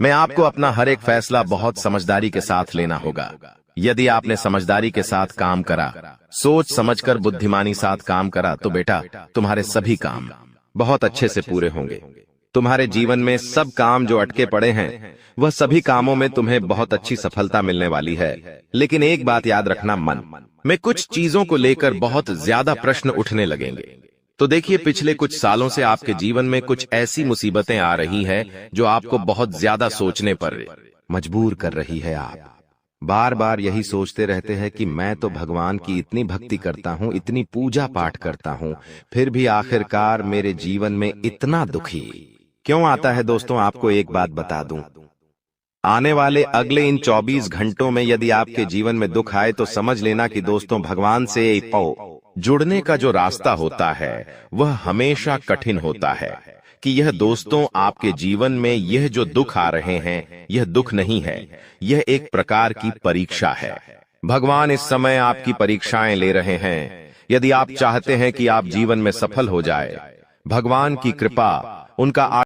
में आपको अपना हर एक फैसला बहुत समझदारी के साथ लेना होगा। यदि आपने समझदारी के साथ काम करा, सोच समझकर बुद्धिमानी साथ काम करा, तो बेटा तुम्हारे सभी काम बहुत अच्छे से पूरे होंगे। तुम्हारे जीवन में सब काम जो अटके पड़े हैं वह सभी कामों में तुम्हें बहुत अच्छी सफलता मिलने वाली है। लेकिन एक बात याद रखना, मन में कुछ चीजों को लेकर बहुत ज्यादा प्रश्न उठने लगेंगे। तो देखिए, पिछले कुछ सालों से आपके जीवन में कुछ ऐसी मुसीबतें आ रही हैं जो आपको बहुत ज्यादा सोचने पर मजबूर कर रही है। आप बार बार यही सोचते रहते हैं कि मैं तो भगवान की इतनी भक्ति करता हूँ, इतनी पूजा पाठ करता हूँ, फिर भी आखिरकार मेरे जीवन में इतना दुखी क्यों आता है। दोस्तों, आपको एक बात बता दूं, आने वाले अगले इन 24 घंटों में यदि आपके जीवन में दुख आए तो समझ लेना कि दोस्तों, भगवान से जुड़ने का जो रास्ता होता है वह हमेशा कठिन होता है। कि यह दोस्तों, आपके जीवन में यह जो दुख आ रहे हैं यह दुख नहीं है, यह एक प्रकार की परीक्षा है। भगवान इस समय आपकी परीक्षाएं ले रहे हैं। यदि आप चाहते हैं कि आप जीवन में सफल हो जाए, भगवान की कृपा, उनका